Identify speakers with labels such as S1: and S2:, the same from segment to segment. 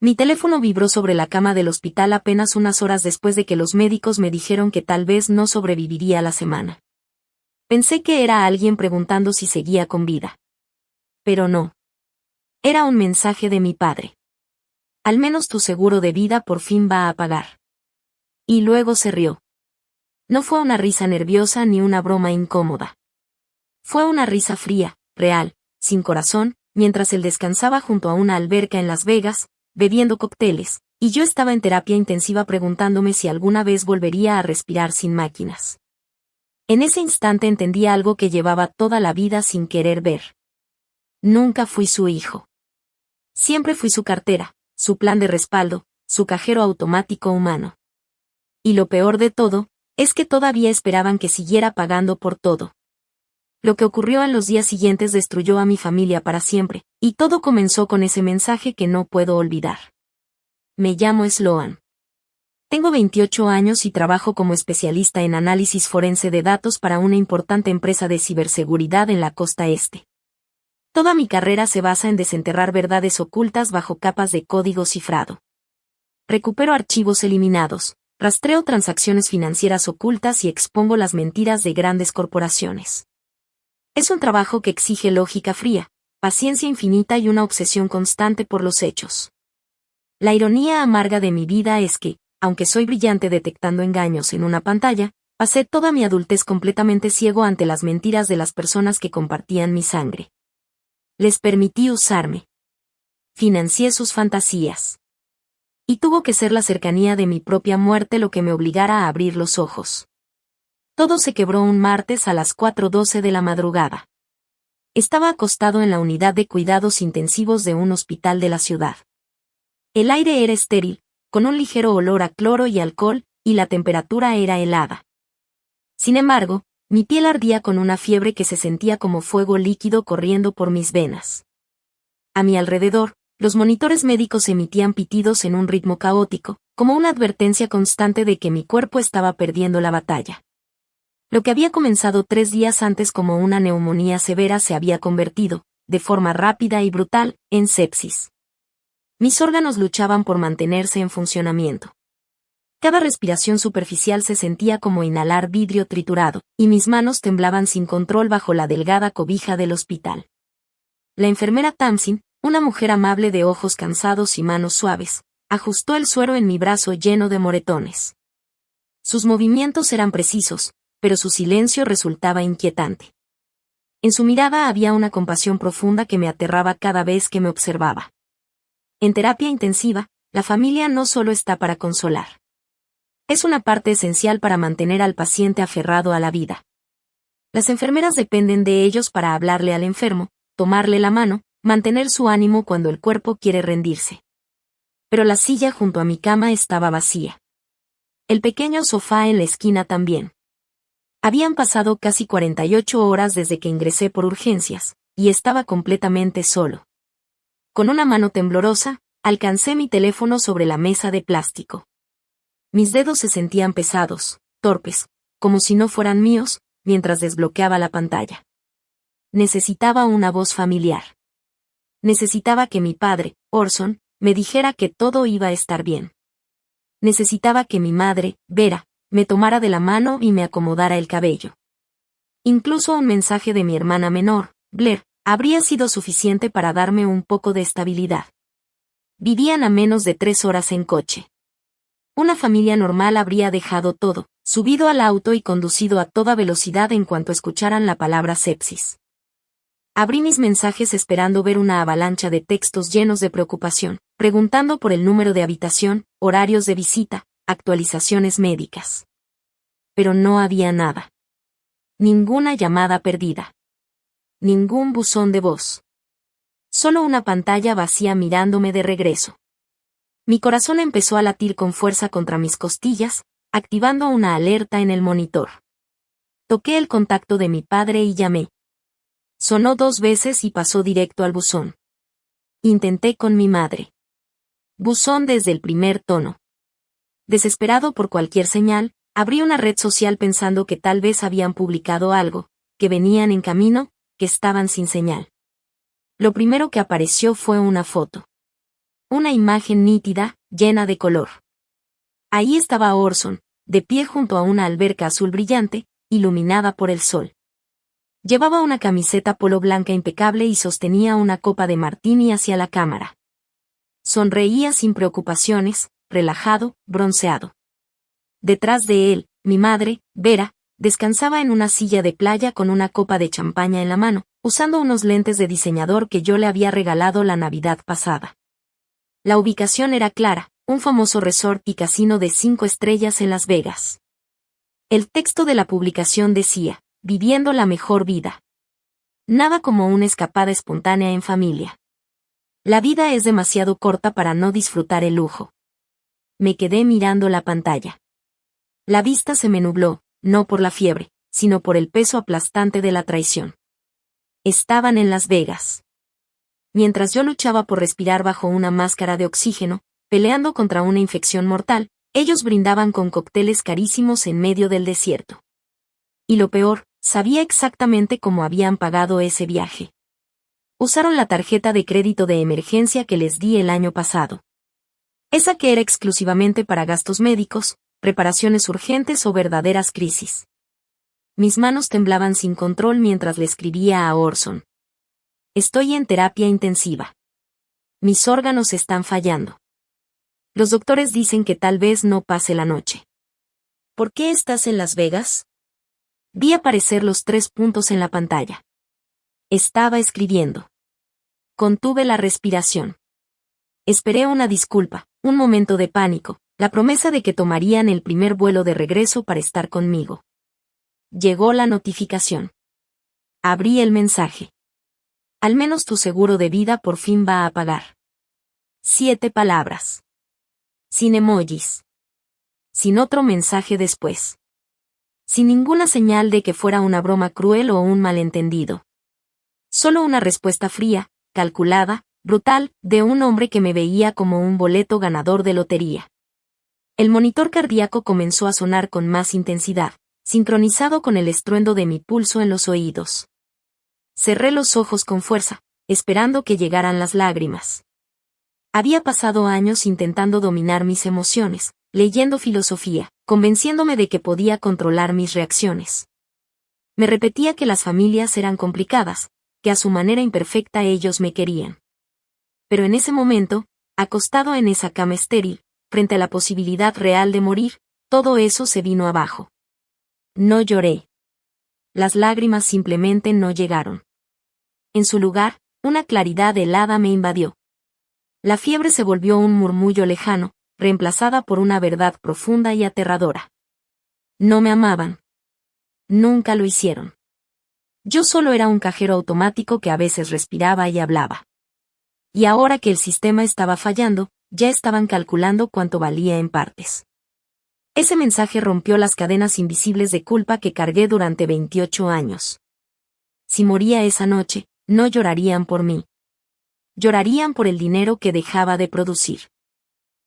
S1: Mi teléfono vibró sobre la cama del hospital apenas unas horas después de que los médicos me dijeron que tal vez no sobreviviría la semana. Pensé que era alguien preguntando si seguía con vida. Pero no. Era un mensaje de mi padre. Al menos tu seguro de vida por fin va a pagar. Y luego se rió. No fue una risa nerviosa ni una broma incómoda. Fue una risa fría, real, sin corazón, mientras él descansaba junto a una alberca en Las Vegas, bebiendo cócteles, y yo estaba en terapia intensiva preguntándome si alguna vez volvería a respirar sin máquinas. En ese instante entendí algo que llevaba toda la vida sin querer ver. Nunca fui su hijo. Siempre fui su cartera, su plan de respaldo, su cajero automático humano. Y lo peor de todo, es que todavía esperaban que siguiera pagando por todo. Lo que ocurrió en los días siguientes destruyó a mi familia para siempre, y todo comenzó con ese mensaje que no puedo olvidar. Me llamo Sloan. Tengo 28 años y trabajo como especialista en análisis forense de datos para una importante empresa de ciberseguridad en la costa este. Toda mi carrera se basa en desenterrar verdades ocultas bajo capas de código cifrado. Recupero archivos eliminados, rastreo transacciones financieras ocultas y expongo las mentiras de grandes corporaciones. Es un trabajo que exige lógica fría, paciencia infinita y una obsesión constante por los hechos. La ironía amarga de mi vida es que, aunque soy brillante detectando engaños en una pantalla, pasé toda mi adultez completamente ciego ante las mentiras de las personas que compartían mi sangre. Les permití usarme. Financié sus fantasías. Y tuvo que ser la cercanía de mi propia muerte lo que me obligara a abrir los ojos. Todo se quebró un martes a las 4:12 de la madrugada. Estaba acostado en la unidad de cuidados intensivos de un hospital de la ciudad. El aire era estéril, con un ligero olor a cloro y alcohol, y la temperatura era helada. Sin embargo, mi piel ardía con una fiebre que se sentía como fuego líquido corriendo por mis venas. A mi alrededor, los monitores médicos emitían pitidos en un ritmo caótico, como una advertencia constante de que mi cuerpo estaba perdiendo la batalla. Lo que había comenzado 3 días antes como una neumonía severa se había convertido, de forma rápida y brutal, en sepsis. Mis órganos luchaban por mantenerse en funcionamiento. Cada respiración superficial se sentía como inhalar vidrio triturado, y mis manos temblaban sin control bajo la delgada cobija del hospital. La enfermera Tamsin, una mujer amable de ojos cansados y manos suaves, ajustó el suero en mi brazo lleno de moretones. Sus movimientos eran precisos, pero su silencio resultaba inquietante. En su mirada había una compasión profunda que me aterraba cada vez que me observaba. En terapia intensiva, la familia no solo está para consolar. Es una parte esencial para mantener al paciente aferrado a la vida. Las enfermeras dependen de ellos para hablarle al enfermo, tomarle la mano, mantener su ánimo cuando el cuerpo quiere rendirse. Pero la silla junto a mi cama estaba vacía. El pequeño sofá en la esquina también. Habían pasado casi 48 horas desde que ingresé por urgencias, y estaba completamente solo. Con una mano temblorosa, alcancé mi teléfono sobre la mesa de plástico. Mis dedos se sentían pesados, torpes, como si no fueran míos, mientras desbloqueaba la pantalla. Necesitaba una voz familiar. Necesitaba que mi padre, Orson, me dijera que todo iba a estar bien. Necesitaba que mi madre, Vera, me tomara de la mano y me acomodara el cabello. Incluso un mensaje de mi hermana menor, Blair, habría sido suficiente para darme un poco de estabilidad. Vivían a menos de 3 horas en coche. Una familia normal habría dejado todo, subido al auto y conducido a toda velocidad en cuanto escucharan la palabra sepsis. Abrí mis mensajes esperando ver una avalancha de textos llenos de preocupación, preguntando por el número de habitación, horarios de visita, actualizaciones médicas. Pero no había nada. Ninguna llamada perdida. Ningún buzón de voz. Solo una pantalla vacía mirándome de regreso. Mi corazón empezó a latir con fuerza contra mis costillas, activando una alerta en el monitor. Toqué el contacto de mi padre y llamé. Sonó 2 veces y pasó directo al buzón. Intenté con mi madre. Buzón desde el primer tono. Desesperado por cualquier señal, abrí una red social pensando que tal vez habían publicado algo, que venían en camino, que estaban sin señal. Lo primero que apareció fue una foto. Una imagen nítida, llena de color. Ahí estaba Orson, de pie junto a una alberca azul brillante, iluminada por el sol. Llevaba una camiseta polo blanca impecable y sostenía una copa de martini hacia la cámara. Sonreía sin preocupaciones, relajado, bronceado. Detrás de él, mi madre, Vera, descansaba en una silla de playa con una copa de champaña en la mano, usando unos lentes de diseñador que yo le había regalado la Navidad pasada. La ubicación era clara, un famoso resort y casino de 5 estrellas en Las Vegas. El texto de la publicación decía, viviendo la mejor vida. Nada como una escapada espontánea en familia. La vida es demasiado corta para no disfrutar el lujo. Me quedé mirando la pantalla. La vista se me nubló, no por la fiebre, sino por el peso aplastante de la traición. Estaban en Las Vegas. Mientras yo luchaba por respirar bajo una máscara de oxígeno, peleando contra una infección mortal, ellos brindaban con cócteles carísimos en medio del desierto. Y lo peor, sabía exactamente cómo habían pagado ese viaje. Usaron la tarjeta de crédito de emergencia que les di el año pasado. Esa que era exclusivamente para gastos médicos, reparaciones urgentes o verdaderas crisis. Mis manos temblaban sin control mientras le escribía a Orson. Estoy en terapia intensiva. Mis órganos están fallando. Los doctores dicen que tal vez no pase la noche. ¿Por qué estás en Las Vegas? Vi aparecer los 3 puntos en la pantalla. Estaba escribiendo. Contuve la respiración. Esperé una disculpa, un momento de pánico, la promesa de que tomarían el primer vuelo de regreso para estar conmigo. Llegó la notificación. Abrí el mensaje. Al menos tu seguro de vida por fin va a pagar. 7 palabras. Sin emojis. Sin otro mensaje después. Sin ninguna señal de que fuera una broma cruel o un malentendido. Solo una respuesta fría, calculada, brutal, de un hombre que me veía como un boleto ganador de lotería. El monitor cardíaco comenzó a sonar con más intensidad, sincronizado con el estruendo de mi pulso en los oídos. Cerré los ojos con fuerza, esperando que llegaran las lágrimas. Había pasado años intentando dominar mis emociones, leyendo filosofía, convenciéndome de que podía controlar mis reacciones. Me repetía que las familias eran complicadas, que a su manera imperfecta ellos me querían. Pero en ese momento, acostado en esa cama estéril, frente a la posibilidad real de morir, todo eso se vino abajo. No lloré. Las lágrimas simplemente no llegaron. En su lugar, una claridad helada me invadió. La fiebre se volvió un murmullo lejano, reemplazada por una verdad profunda y aterradora. No me amaban. Nunca lo hicieron. Yo solo era un cajero automático que a veces respiraba y hablaba. Y ahora que el sistema estaba fallando, ya estaban calculando cuánto valía en partes. Ese mensaje rompió las cadenas invisibles de culpa que cargué durante 28 años. Si moría esa noche, no llorarían por mí. Llorarían por el dinero que dejaba de producir.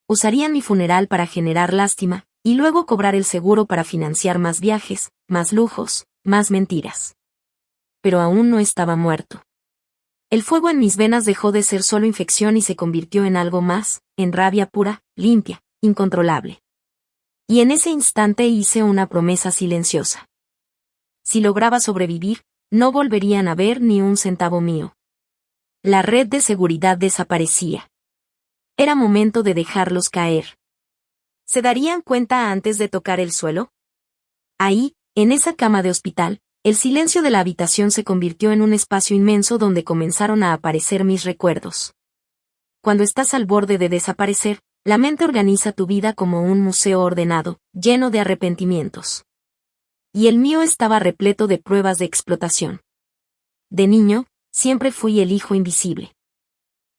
S1: Usarían mi funeral para generar lástima, y luego cobrar el seguro para financiar más viajes, más lujos, más mentiras. Pero aún no estaba muerto. El fuego en mis venas dejó de ser solo infección y se convirtió en algo más, en rabia pura, limpia, incontrolable. Y en ese instante hice una promesa silenciosa. Si lograba sobrevivir, no volverían a ver ni un centavo mío. La red de seguridad desaparecía. Era momento de dejarlos caer. ¿Se darían cuenta antes de tocar el suelo? Ahí, en esa cama de hospital, el silencio de la habitación se convirtió en un espacio inmenso donde comenzaron a aparecer mis recuerdos. Cuando estás al borde de desaparecer, la mente organiza tu vida como un museo ordenado, lleno de arrepentimientos. Y el mío estaba repleto de pruebas de explotación. De niño, siempre fui el hijo invisible.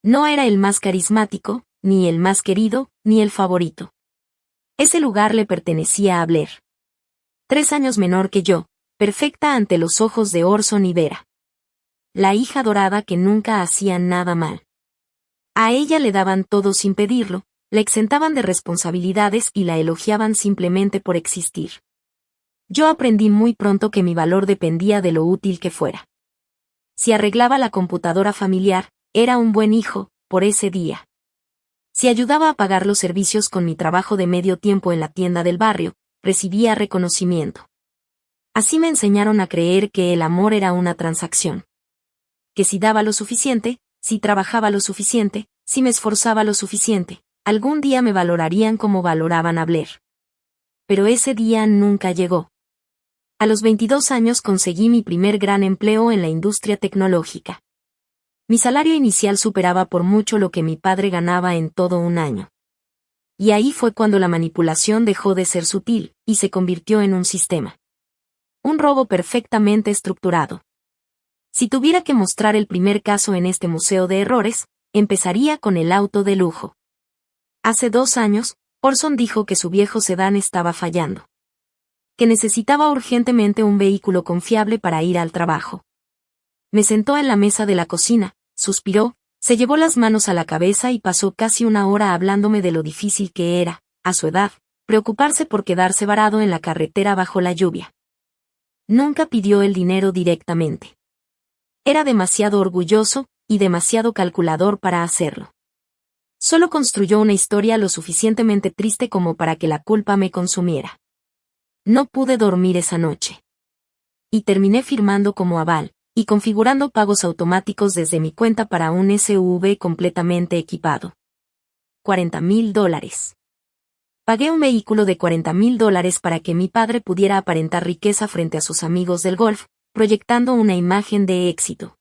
S1: No era el más carismático, ni el más querido, ni el favorito. Ese lugar le pertenecía a Blair. 3 años menor que yo, perfecta ante los ojos de Orson y Vera. La hija dorada que nunca hacía nada mal. A ella le daban todo sin pedirlo, la exentaban de responsabilidades y la elogiaban simplemente por existir. Yo aprendí muy pronto que mi valor dependía de lo útil que fuera. Si arreglaba la computadora familiar, era un buen hijo, por ese día. Si ayudaba a pagar los servicios con mi trabajo de medio tiempo en la tienda del barrio, recibía reconocimiento. Así me enseñaron a creer que el amor era una transacción. Que si daba lo suficiente, si trabajaba lo suficiente, si me esforzaba lo suficiente, algún día me valorarían como valoraban a Blair. Pero ese día nunca llegó. A los 22 años conseguí mi primer gran empleo en la industria tecnológica. Mi salario inicial superaba por mucho lo que mi padre ganaba en todo un año. Y ahí fue cuando la manipulación dejó de ser sutil, y se convirtió en un sistema. Un robo perfectamente estructurado. Si tuviera que mostrar el primer caso en este museo de errores, empezaría con el auto de lujo. Hace 2 años, Orson dijo que su viejo sedán estaba fallando. Que necesitaba urgentemente un vehículo confiable para ir al trabajo. Me sentó en la mesa de la cocina, suspiró, se llevó las manos a la cabeza y pasó casi una hora hablándome de lo difícil que era, a su edad, preocuparse por quedarse varado en la carretera bajo la lluvia. Nunca pidió el dinero directamente. Era demasiado orgulloso, y demasiado calculador para hacerlo. Solo construyó una historia lo suficientemente triste como para que la culpa me consumiera. No pude dormir esa noche. Y terminé firmando como aval, y configurando pagos automáticos desde mi cuenta para un SUV completamente equipado. $40,000. Pagué un vehículo de $40,000 para que mi padre pudiera aparentar riqueza frente a sus amigos del golf, proyectando una imagen de éxito.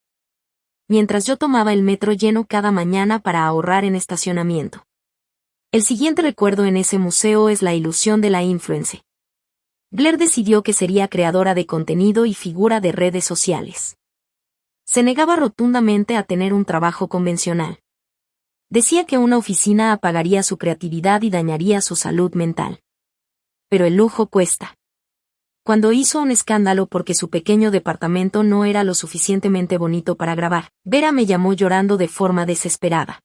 S1: Mientras yo tomaba el metro lleno cada mañana para ahorrar en estacionamiento. El siguiente recuerdo en ese museo es la ilusión de la influence. Blair decidió que sería creadora de contenido y figura de redes sociales. Se negaba rotundamente a tener un trabajo convencional. Decía que una oficina apagaría su creatividad y dañaría su salud mental. Pero el lujo cuesta. Cuando hizo un escándalo porque su pequeño departamento no era lo suficientemente bonito para grabar, Vera me llamó llorando de forma desesperada.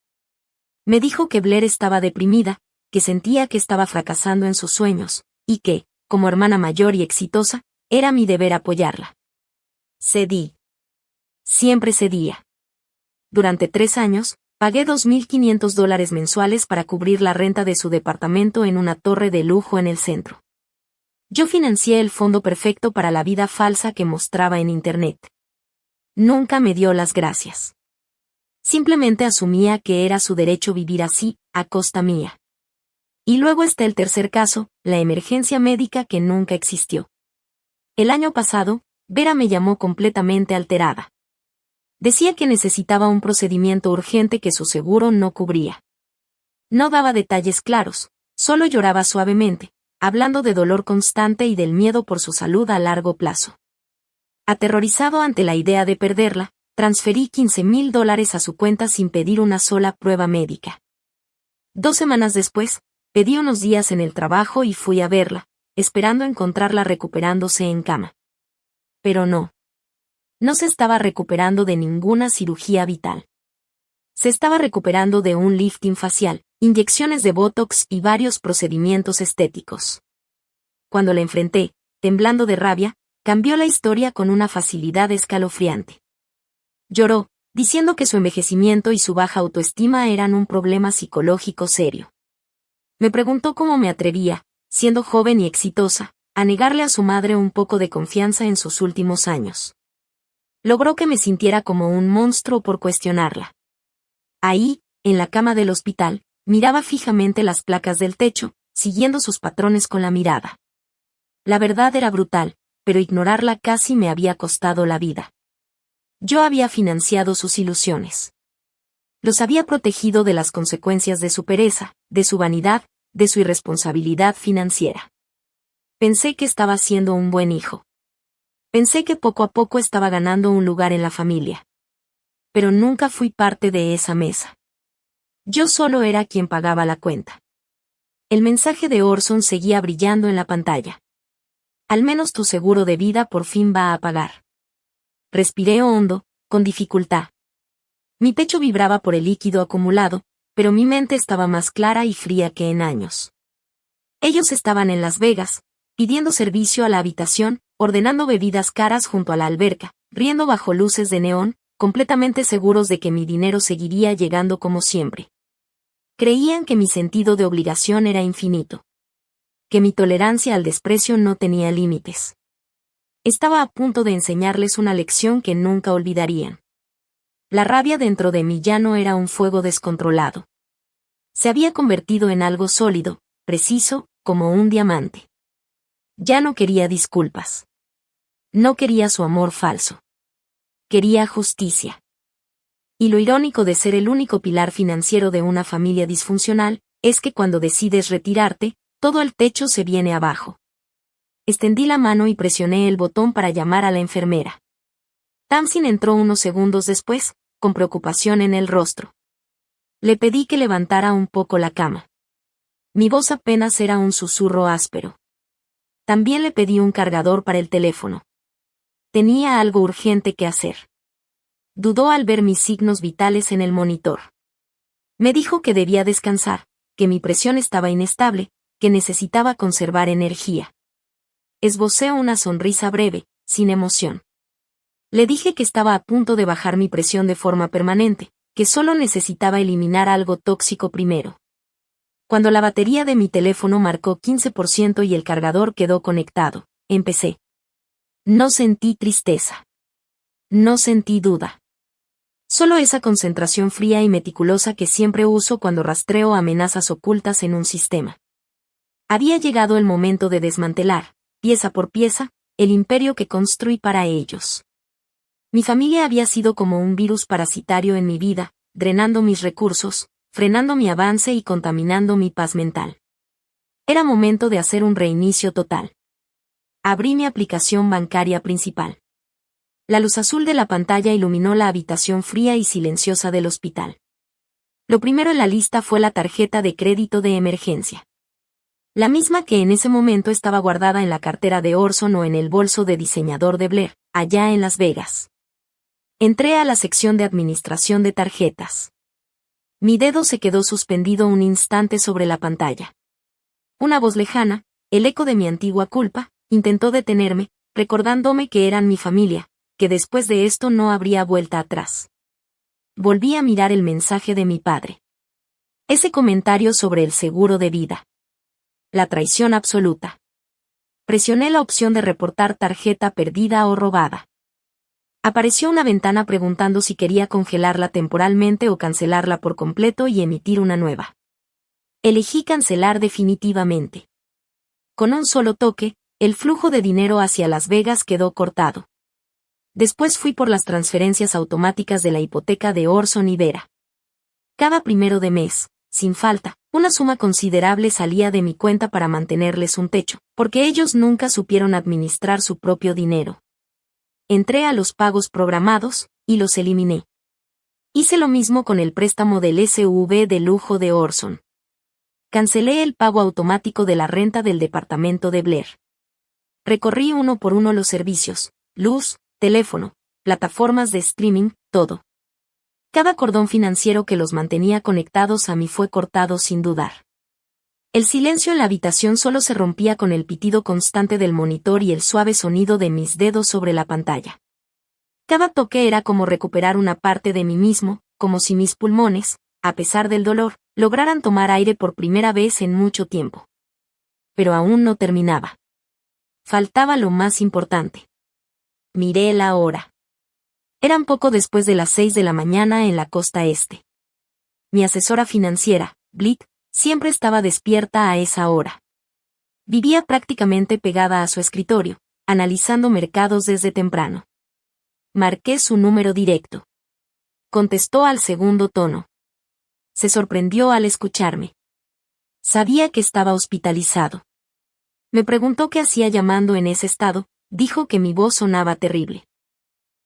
S1: Me dijo que Blair estaba deprimida, que sentía que estaba fracasando en sus sueños, y que, como hermana mayor y exitosa, era mi deber apoyarla. Cedí. Siempre cedía. Durante 3 años, pagué $2,500 mensuales para cubrir la renta de su departamento en una torre de lujo en el centro. Yo financié el fondo perfecto para la vida falsa que mostraba en Internet. Nunca me dio las gracias. Simplemente asumía que era su derecho vivir así, a costa mía. Y luego está el tercer caso, la emergencia médica que nunca existió. El año pasado, Vera me llamó completamente alterada. Decía que necesitaba un procedimiento urgente que su seguro no cubría. No daba detalles claros, solo lloraba suavemente, hablando de dolor constante y del miedo por su salud a largo plazo. Aterrorizado ante la idea de perderla, transferí $15,000 a su cuenta sin pedir una sola prueba médica. 2 semanas después, pedí unos días en el trabajo y fui a verla, esperando encontrarla recuperándose en cama. Pero no. No se estaba recuperando de ninguna cirugía vital. Se estaba recuperando de un lifting facial, inyecciones de Botox y varios procedimientos estéticos. Cuando la enfrenté, temblando de rabia, cambió la historia con una facilidad escalofriante. Lloró, diciendo que su envejecimiento y su baja autoestima eran un problema psicológico serio. Me preguntó cómo me atrevía, siendo joven y exitosa, a negarle a su madre un poco de confianza en sus últimos años. Logró que me sintiera como un monstruo por cuestionarla. Ahí, en la cama del hospital, miraba fijamente las placas del techo, siguiendo sus patrones con la mirada. La verdad era brutal, pero ignorarla casi me había costado la vida. Yo había financiado sus ilusiones. Los había protegido de las consecuencias de su pereza, de su vanidad, de su irresponsabilidad financiera. Pensé que estaba siendo un buen hijo. Pensé que poco a poco estaba ganando un lugar en la familia. Pero nunca fui parte de esa mesa. Yo solo era quien pagaba la cuenta. El mensaje de Orson seguía brillando en la pantalla. Al menos tu seguro de vida por fin va a pagar. Respiré hondo, con dificultad. Mi pecho vibraba por el líquido acumulado, pero mi mente estaba más clara y fría que en años. Ellos estaban en Las Vegas, pidiendo servicio a la habitación, ordenando bebidas caras junto a la alberca, riendo bajo luces de neón, completamente seguros de que mi dinero seguiría llegando como siempre. Creían que mi sentido de obligación era infinito. Que mi tolerancia al desprecio no tenía límites. Estaba a punto de enseñarles una lección que nunca olvidarían. La rabia dentro de mí ya no era un fuego descontrolado. Se había convertido en algo sólido, preciso, como un diamante. Ya no quería disculpas. No quería su amor falso. Quería justicia. Y lo irónico de ser el único pilar financiero de una familia disfuncional, es que cuando decides retirarte, todo el techo se viene abajo. Extendí la mano y presioné el botón para llamar a la enfermera. Tamsin entró unos segundos después, con preocupación en el rostro. Le pedí que levantara un poco la cama. Mi voz apenas era un susurro áspero. También le pedí un cargador para el teléfono. Tenía algo urgente que hacer. Dudó al ver mis signos vitales en el monitor. Me dijo que debía descansar, que mi presión estaba inestable, que necesitaba conservar energía. Esbocé una sonrisa breve, sin emoción. Le dije que estaba a punto de bajar mi presión de forma permanente, que solo necesitaba eliminar algo tóxico primero. Cuando la batería de mi teléfono marcó 15% y el cargador quedó conectado, empecé. No sentí tristeza. No sentí duda. Solo esa concentración fría y meticulosa que siempre uso cuando rastreo amenazas ocultas en un sistema. Había llegado el momento de desmantelar, pieza por pieza, el imperio que construí para ellos. Mi familia había sido como un virus parasitario en mi vida, drenando mis recursos, frenando mi avance y contaminando mi paz mental. Era momento de hacer un reinicio total. Abrí mi aplicación bancaria principal. La luz azul de la pantalla iluminó la habitación fría y silenciosa del hospital. Lo primero en la lista fue la tarjeta de crédito de emergencia. La misma que en ese momento estaba guardada en la cartera de Orson o en el bolso de diseñador de Blair, allá en Las Vegas. Entré a la sección de administración de tarjetas. Mi dedo se quedó suspendido un instante sobre la pantalla. Una voz lejana, el eco de mi antigua culpa, intentó detenerme, recordándome que eran mi familia, que después de esto no habría vuelta atrás. Volví a mirar el mensaje de mi padre. Ese comentario sobre el seguro de vida. La traición absoluta. Presioné la opción de reportar tarjeta perdida o robada. Apareció una ventana preguntando si quería congelarla temporalmente o cancelarla por completo y emitir una nueva. Elegí cancelar definitivamente. Con un solo toque, el flujo de dinero hacia Las Vegas quedó cortado. Después fui por las transferencias automáticas de la hipoteca de Orson y Vera. Cada primero de mes, sin falta, una suma considerable salía de mi cuenta para mantenerles un techo, porque ellos nunca supieron administrar su propio dinero. Entré a los pagos programados, y los eliminé. Hice lo mismo con el préstamo del SUV de lujo de Orson. Cancelé el pago automático de la renta del departamento de Blair. Recorrí uno por uno los servicios, luz, teléfono, plataformas de streaming, todo. Cada cordón financiero que los mantenía conectados a mí fue cortado sin dudar. El silencio en la habitación solo se rompía con el pitido constante del monitor y el suave sonido de mis dedos sobre la pantalla. Cada toque era como recuperar una parte de mí mismo, como si mis pulmones, a pesar del dolor, lograran tomar aire por primera vez en mucho tiempo. Pero aún no terminaba. Faltaba lo más importante. Miré la hora. Eran poco después de las 6 de la mañana en la costa este. Mi asesora financiera, Blit, siempre estaba despierta a esa hora. Vivía prácticamente pegada a su escritorio, analizando mercados desde temprano. Marqué su número directo. Contestó al segundo tono. Se sorprendió al escucharme. Sabía que estaba hospitalizado. Me preguntó qué hacía llamando en ese estado, dijo que mi voz sonaba terrible.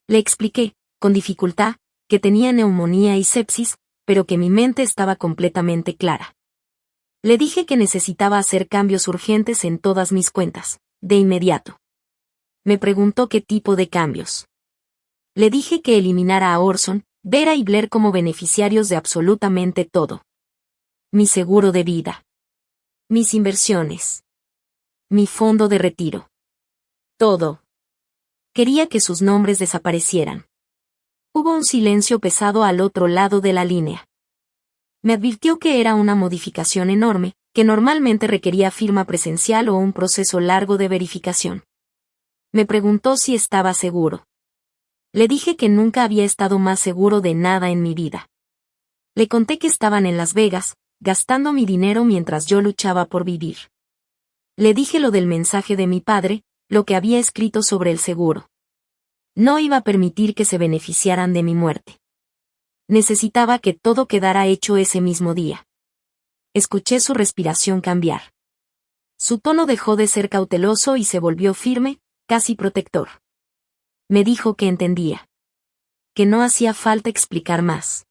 S1: Le expliqué, con dificultad, que tenía neumonía y sepsis, pero que mi mente estaba completamente clara. Le dije que necesitaba hacer cambios urgentes en todas mis cuentas, de inmediato. Me preguntó qué tipo de cambios. Le dije que eliminara a Orson, Vera y Blair como beneficiarios de absolutamente todo. Mi seguro de vida. Mis inversiones. Mi fondo de retiro. Todo. Quería que sus nombres desaparecieran. Hubo un silencio pesado al otro lado de la línea. Me advirtió que era una modificación enorme, que normalmente requería firma presencial o un proceso largo de verificación. Me preguntó si estaba seguro. Le dije que nunca había estado más seguro de nada en mi vida. Le conté que estaban en Las Vegas, gastando mi dinero mientras yo luchaba por vivir. Le dije lo del mensaje de mi padre, lo que había escrito sobre el seguro. No iba a permitir que se beneficiaran de mi muerte. Necesitaba que todo quedara hecho ese mismo día. Escuché su respiración cambiar. Su tono dejó de ser cauteloso y se volvió firme, casi protector. Me dijo que entendía. Que no hacía falta explicar más.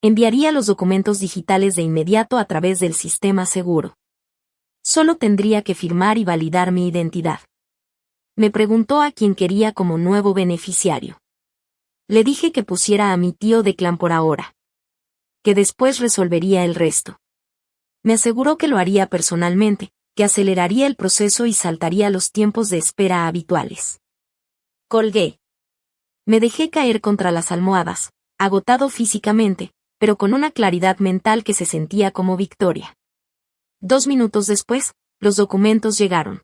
S1: Enviaría los documentos digitales de inmediato a través del sistema seguro. Solo tendría que firmar y validar mi identidad. Me preguntó a quién quería como nuevo beneficiario. Le dije que pusiera a mi tío Declan por ahora. Que después resolvería el resto. Me aseguró que lo haría personalmente, que aceleraría el proceso y saltaría los tiempos de espera habituales. Colgué. Me dejé caer contra las almohadas, agotado físicamente, pero con una claridad mental que se sentía como victoria. 2 minutos después, los documentos llegaron.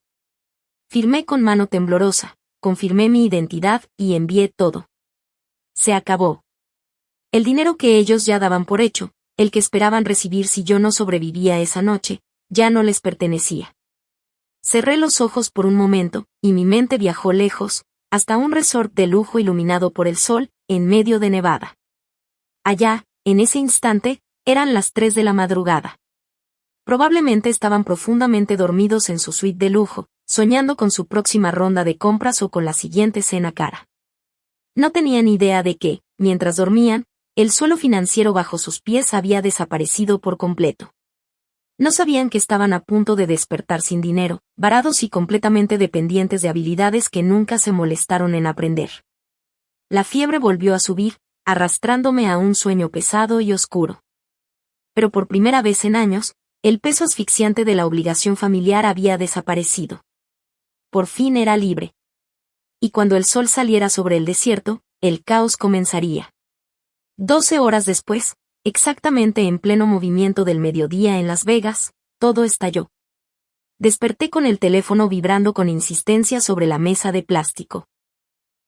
S1: Firmé con mano temblorosa, confirmé mi identidad y envié todo. Se acabó. El dinero que ellos ya daban por hecho, el que esperaban recibir si yo no sobrevivía esa noche, ya no les pertenecía. Cerré los ojos por un momento, y mi mente viajó lejos, hasta un resort de lujo iluminado por el sol, en medio de Nevada. Allá, en ese instante, eran las 3 de la madrugada. Probablemente estaban profundamente dormidos en su suite de lujo, soñando con su próxima ronda de compras o con la siguiente cena cara. No tenían idea de que, mientras dormían, el suelo financiero bajo sus pies había desaparecido por completo. No sabían que estaban a punto de despertar sin dinero, varados y completamente dependientes de habilidades que nunca se molestaron en aprender. La fiebre volvió a subir, arrastrándome a un sueño pesado y oscuro. Pero por primera vez en años, el peso asfixiante de la obligación familiar había desaparecido. Por fin era libre. Y cuando el sol saliera sobre el desierto, el caos comenzaría. 12 horas después, exactamente en pleno movimiento del mediodía en Las Vegas, todo estalló. Desperté con el teléfono vibrando con insistencia sobre la mesa de plástico.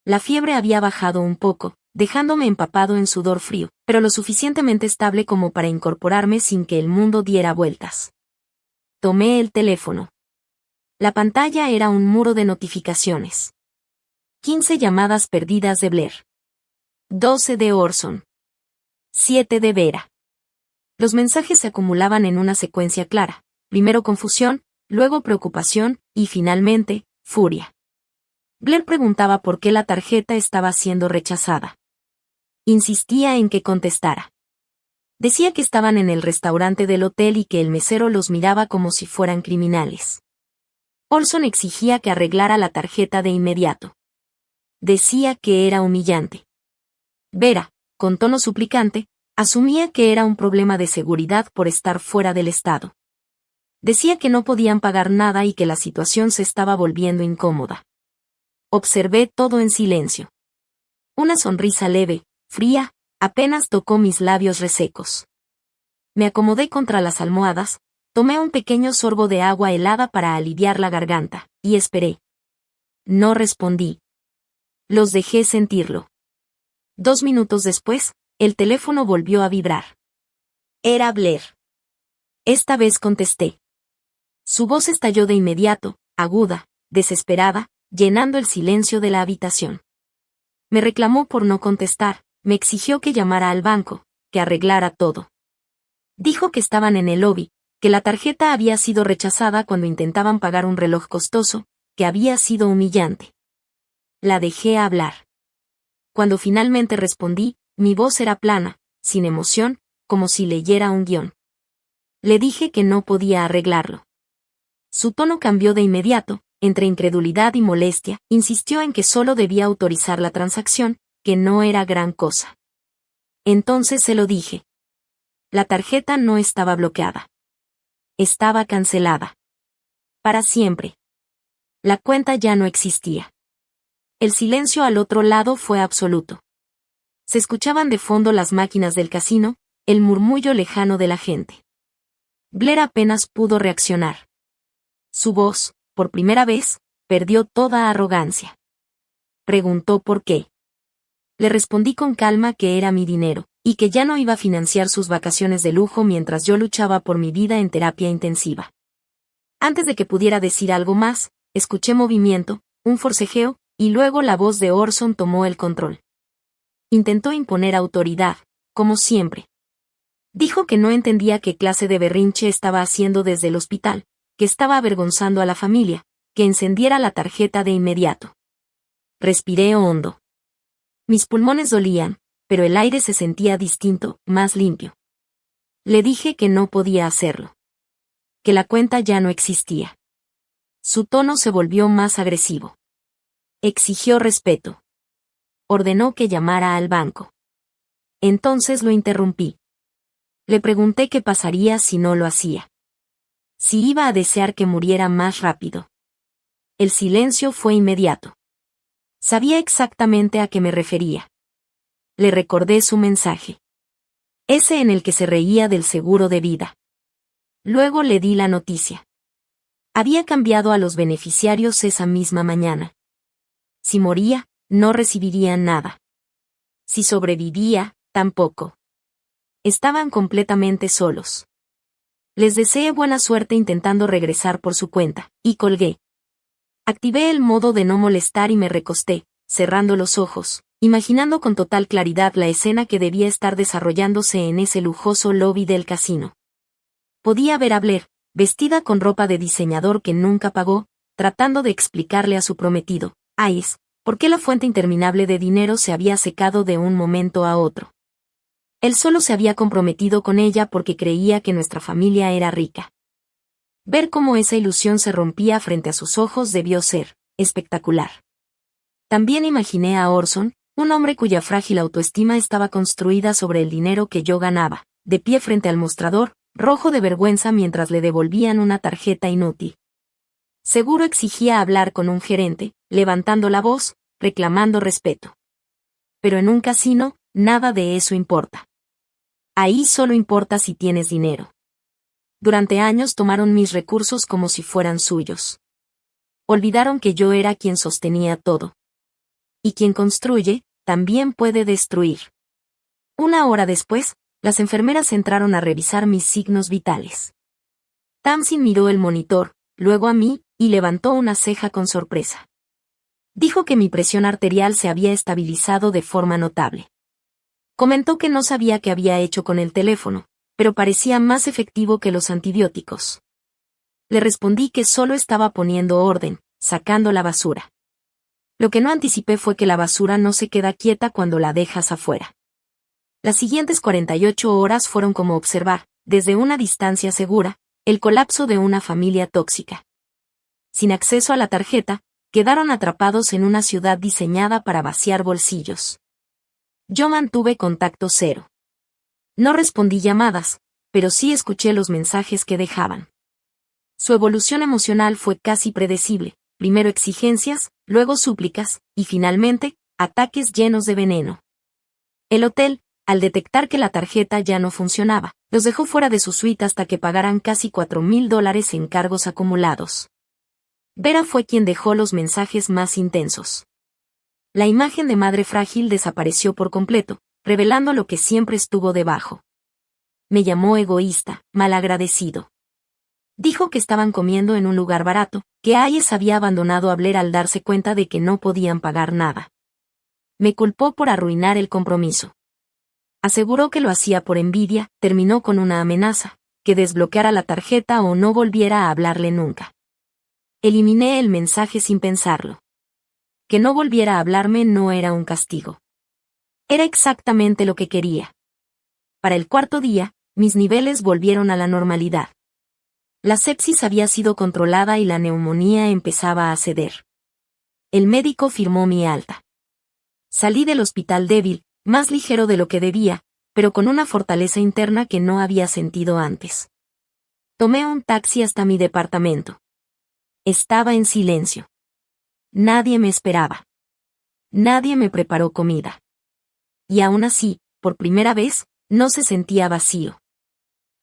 S1: La fiebre había bajado un poco, dejándome empapado en sudor frío, pero lo suficientemente estable como para incorporarme sin que el mundo diera vueltas. Tomé el teléfono. La pantalla era un muro de notificaciones. 15 llamadas perdidas de Blair. 12 de Orson. 7 de Vera. Los mensajes se acumulaban en una secuencia clara, primero confusión, luego preocupación, y finalmente, furia. Blair preguntaba por qué la tarjeta estaba siendo rechazada. Insistía en que contestara. Decía que estaban en el restaurante del hotel y que el mesero los miraba como si fueran criminales. Olson exigía que arreglara la tarjeta de inmediato. Decía que era humillante. Vera, con tono suplicante, asumía que era un problema de seguridad por estar fuera del estado. Decía que no podían pagar nada y que la situación se estaba volviendo incómoda. Observé todo en silencio. Una sonrisa leve, fría, apenas tocó mis labios resecos. Me acomodé contra las almohadas, tomé un pequeño sorbo de agua helada para aliviar la garganta, y esperé. No respondí. Los dejé sentirlo. 2 minutos después, el teléfono volvió a vibrar. Era Blair. Esta vez contesté. Su voz estalló de inmediato, aguda, desesperada, llenando el silencio de la habitación. Me reclamó por no contestar, me exigió que llamara al banco, que arreglara todo. Dijo que estaban en el lobby, que la tarjeta había sido rechazada cuando intentaban pagar un reloj costoso, que había sido humillante. La dejé hablar. Cuando finalmente respondí, mi voz era plana, sin emoción, como si leyera un guión. Le dije que no podía arreglarlo. Su tono cambió de inmediato, entre incredulidad y molestia, insistió en que solo debía autorizar la transacción, que no era gran cosa. Entonces se lo dije. La tarjeta no estaba bloqueada. Estaba cancelada. Para siempre. La cuenta ya no existía. El silencio al otro lado fue absoluto. Se escuchaban de fondo las máquinas del casino, el murmullo lejano de la gente. Blair apenas pudo reaccionar. Su voz, por primera vez, perdió toda arrogancia. Preguntó por qué. Le respondí con calma que era mi dinero, y que ya no iba a financiar sus vacaciones de lujo mientras yo luchaba por mi vida en terapia intensiva. Antes de que pudiera decir algo más, escuché movimiento, un forcejeo, y luego la voz de Orson tomó el control. Intentó imponer autoridad, como siempre. Dijo que no entendía qué clase de berrinche estaba haciendo desde el hospital, que estaba avergonzando a la familia, que encendiera la tarjeta de inmediato. Respiré hondo. Mis pulmones dolían, pero el aire se sentía distinto, más limpio. Le dije que no podía hacerlo. Que la cuenta ya no existía. Su tono se volvió más agresivo. Exigió respeto. Ordenó que llamara al banco. Entonces lo interrumpí. Le pregunté qué pasaría si no lo hacía. Si iba a desear que muriera más rápido. El silencio fue inmediato. Sabía exactamente a qué me refería. Le recordé su mensaje. Ese en el que se reía del seguro de vida. Luego le di la noticia. Había cambiado a los beneficiarios esa misma mañana. Si moría, no recibirían nada. Si sobrevivía, tampoco. Estaban completamente solos. Les deseé buena suerte intentando regresar por su cuenta, y colgué. Activé el modo de no molestar y me recosté, cerrando los ojos, imaginando con total claridad la escena que debía estar desarrollándose en ese lujoso lobby del casino. Podía ver a Blair, vestida con ropa de diseñador que nunca pagó, tratando de explicarle a su prometido, Ice, por qué la fuente interminable de dinero se había secado de un momento a otro. Él solo se había comprometido con ella porque creía que nuestra familia era rica. Ver cómo esa ilusión se rompía frente a sus ojos debió ser espectacular. También imaginé a Orson, un hombre cuya frágil autoestima estaba construida sobre el dinero que yo ganaba, de pie frente al mostrador, rojo de vergüenza mientras le devolvían una tarjeta inútil. Seguro exigía hablar con un gerente, levantando la voz, reclamando respeto. Pero en un casino, nada de eso importa. Ahí solo importa si tienes dinero. Durante años tomaron mis recursos como si fueran suyos. Olvidaron que yo era quien sostenía todo. Y quien construye, también puede destruir. Una hora después, las enfermeras entraron a revisar mis signos vitales. Tamsin miró el monitor, luego a mí, y levantó una ceja con sorpresa. Dijo que mi presión arterial se había estabilizado de forma notable. Comentó que no sabía qué había hecho con el teléfono, pero parecía más efectivo que los antibióticos. Le respondí que solo estaba poniendo orden, sacando la basura. Lo que no anticipé fue que la basura no se queda quieta cuando la dejas afuera. Las siguientes 48 horas fueron como observar, desde una distancia segura, el colapso de una familia tóxica. Sin acceso a la tarjeta, quedaron atrapados en una ciudad diseñada para vaciar bolsillos. Yo mantuve contacto cero. No respondí llamadas, pero sí escuché los mensajes que dejaban. Su evolución emocional fue casi predecible, primero exigencias, luego súplicas, y finalmente, ataques llenos de veneno. El hotel, al detectar que la tarjeta ya no funcionaba, los dejó fuera de su suite hasta que pagaran casi $4,000 en cargos acumulados. Vera fue quien dejó los mensajes más intensos. La imagen de madre frágil desapareció por completo, revelando lo que siempre estuvo debajo. Me llamó egoísta, malagradecido. Dijo que estaban comiendo en un lugar barato, que Hayes había abandonado a Blair al darse cuenta de que no podían pagar nada. Me culpó por arruinar el compromiso. Aseguró que lo hacía por envidia, terminó con una amenaza, que desbloqueara la tarjeta o no volviera a hablarle nunca. Eliminé el mensaje sin pensarlo. Que no volviera a hablarme no era un castigo. Era exactamente lo que quería. Para el cuarto día, mis niveles volvieron a la normalidad. La sepsis había sido controlada y la neumonía empezaba a ceder. El médico firmó mi alta. Salí del hospital débil, más ligero de lo que debía, pero con una fortaleza interna que no había sentido antes. Tomé un taxi hasta mi departamento. Estaba en silencio. Nadie me esperaba. Nadie me preparó comida. Y aún así, por primera vez, No se sentía vacío.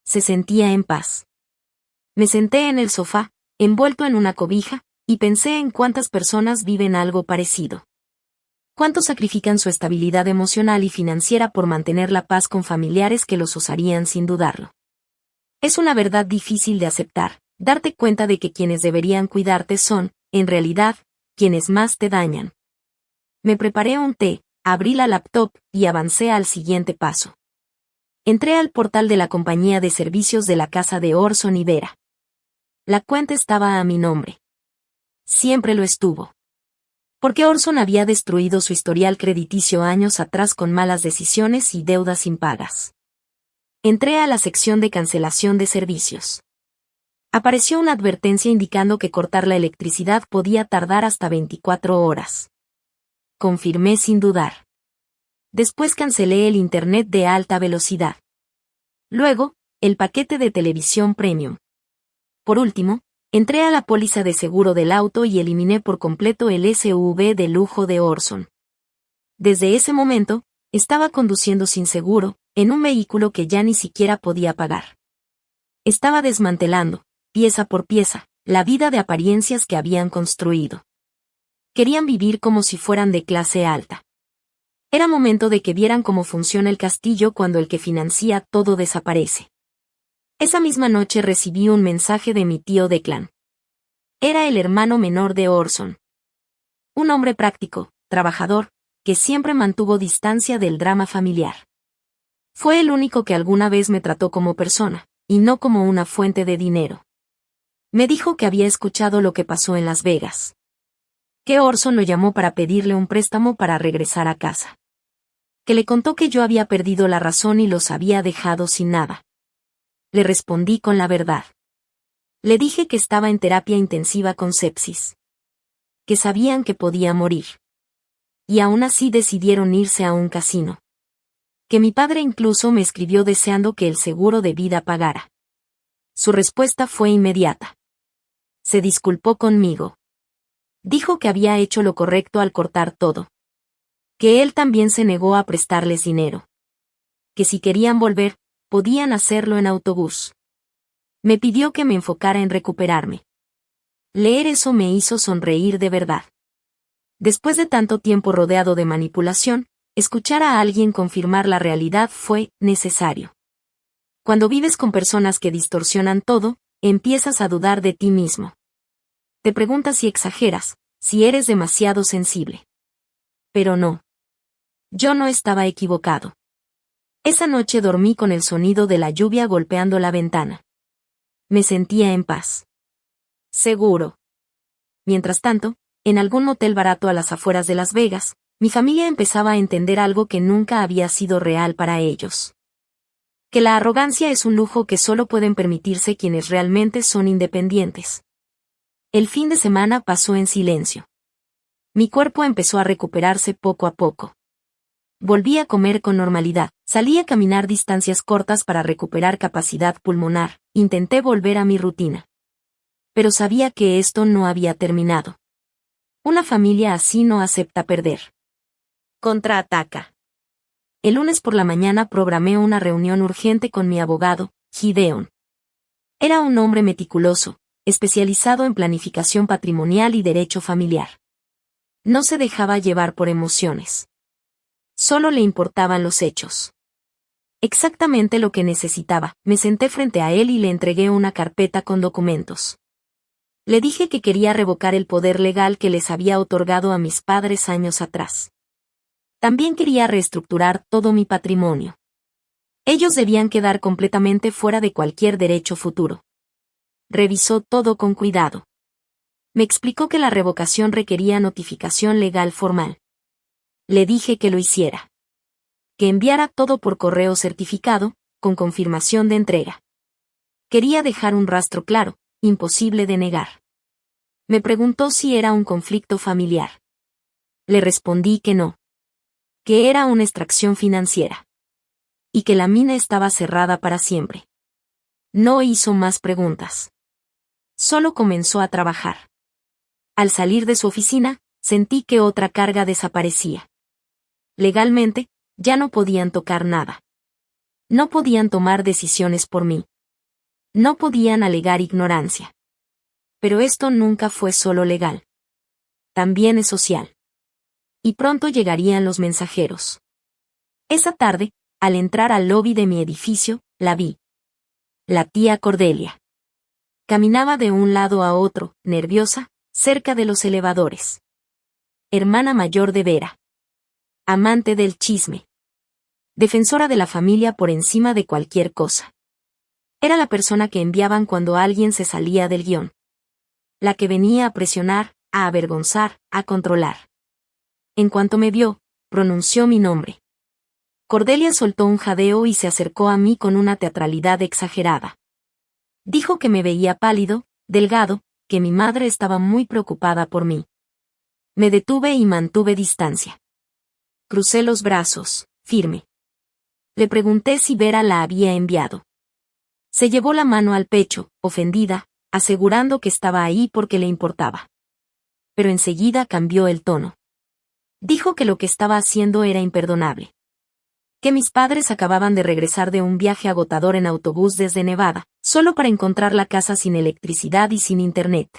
S1: Se sentía en paz. Me senté en el sofá, envuelto en una cobija, y pensé en cuántas personas viven algo parecido. Cuántos sacrifican su estabilidad emocional y financiera por mantener la paz con familiares que los osarían sin dudarlo. Es una verdad difícil de aceptar, darte cuenta de que quienes deberían cuidarte son, en realidad, quienes más te dañan. Me preparé un té, abrí la laptop y avancé al siguiente paso. Entré al portal de la compañía de servicios de la casa de Orson y Vera. La cuenta estaba a mi nombre. Siempre lo estuvo. Porque Orson había destruido su historial crediticio años atrás con malas decisiones y deudas impagas. Entré a la sección de cancelación de servicios. Apareció una advertencia indicando que cortar la electricidad podía tardar hasta 24 horas. Confirmé sin dudar. Después cancelé el internet de alta velocidad. Luego, el paquete de televisión premium. Por último, entré a la póliza de seguro del auto y eliminé por completo el SUV de lujo de Orson. Desde ese momento, estaba conduciendo sin seguro, en un vehículo que ya ni siquiera podía pagar. Estaba desmantelando, pieza por pieza, la vida de apariencias que habían construido. Querían vivir como si fueran de clase alta. Era momento de que vieran cómo funciona el castillo cuando el que financia todo desaparece. Esa misma noche recibí un mensaje de mi tío Declan. Era el hermano menor de Orson. Un hombre práctico, trabajador, que siempre mantuvo distancia del drama familiar. Fue el único que alguna vez me trató como persona, y no como una fuente de dinero. Me dijo que había escuchado lo que pasó en Las Vegas. Que Orson lo llamó para pedirle un préstamo para regresar a casa. Que le contó que yo había perdido la razón y los había dejado sin nada. Le respondí con la verdad. Le dije que estaba en terapia intensiva con sepsis. Que sabían que podía morir. Y aún así decidieron irse a un casino. Que mi padre incluso me escribió deseando que el seguro de vida pagara. Su respuesta fue inmediata. Se disculpó conmigo. Dijo que había hecho lo correcto al cortar todo. Que él también se negó a prestarles dinero. Que si querían volver, podían hacerlo en autobús. Me pidió que me enfocara en recuperarme. Leer eso me hizo sonreír de verdad. Después de tanto tiempo rodeado de manipulación, escuchar a alguien confirmar la realidad fue necesario. Cuando vives con personas que distorsionan todo, empiezas a dudar de ti mismo. Te preguntas si exageras, si eres demasiado sensible. Pero no. Yo no estaba equivocado. Esa noche dormí con el sonido de la lluvia golpeando la ventana. Me sentía en paz. Seguro. Mientras tanto, en algún motel barato a las afueras de Las Vegas, mi familia empezaba a entender algo que nunca había sido real para ellos. Que la arrogancia es un lujo que solo pueden permitirse quienes realmente son independientes. El fin de semana pasó en silencio. Mi cuerpo empezó a recuperarse poco a poco. Volví a comer con normalidad, salí a caminar distancias cortas para recuperar capacidad pulmonar, intenté volver a mi rutina. Pero sabía que esto no había terminado. Una familia así no acepta perder. Contraataca. El lunes por la mañana programé una reunión urgente con mi abogado, Gideon. Era un hombre meticuloso, especializado en planificación patrimonial y derecho familiar. No se dejaba llevar por emociones. Solo le importaban los hechos. Exactamente lo que necesitaba. Me senté frente a él y le entregué una carpeta con documentos. Le dije que quería revocar el poder legal que les había otorgado a mis padres años atrás. También quería reestructurar todo mi patrimonio. Ellos debían quedar completamente fuera de cualquier derecho futuro. Revisó todo con cuidado. Me explicó que la revocación requería notificación legal formal. Le dije que lo hiciera. Que enviara todo por correo certificado, con confirmación de entrega. Quería dejar un rastro claro, imposible de negar. Me preguntó si era un conflicto familiar. Le respondí que no. Que era una extracción financiera. Y que la mina estaba cerrada para siempre. No hizo más preguntas. Solo comenzó a trabajar. Al salir de su oficina, sentí que otra carga desaparecía. Legalmente, ya no podían tocar nada. No podían tomar decisiones por mí. No podían alegar ignorancia. Pero esto nunca fue solo legal. También es social. Y pronto llegarían los mensajeros. Esa tarde, al entrar al lobby de mi edificio, la vi. La tía Cordelia. Caminaba de un lado a otro, nerviosa, cerca de los elevadores. Hermana mayor de Vera. Amante del chisme. Defensora de la familia por encima de cualquier cosa. Era la persona que enviaban cuando alguien se salía del guión. La que venía a presionar, a avergonzar, a controlar. En cuanto me vio, pronunció mi nombre. Cordelia soltó un jadeo y se acercó a mí con una teatralidad exagerada. Dijo que me veía pálido, delgado, que mi madre estaba muy preocupada por mí. Me detuve y mantuve distancia. Crucé los brazos, firme. Le pregunté si Vera la había enviado. Se llevó la mano al pecho, ofendida, asegurando que estaba ahí porque le importaba. Pero enseguida cambió el tono. Dijo que lo que estaba haciendo era imperdonable. Que mis padres acababan de regresar de un viaje agotador en autobús desde Nevada, solo para encontrar la casa sin electricidad y sin internet.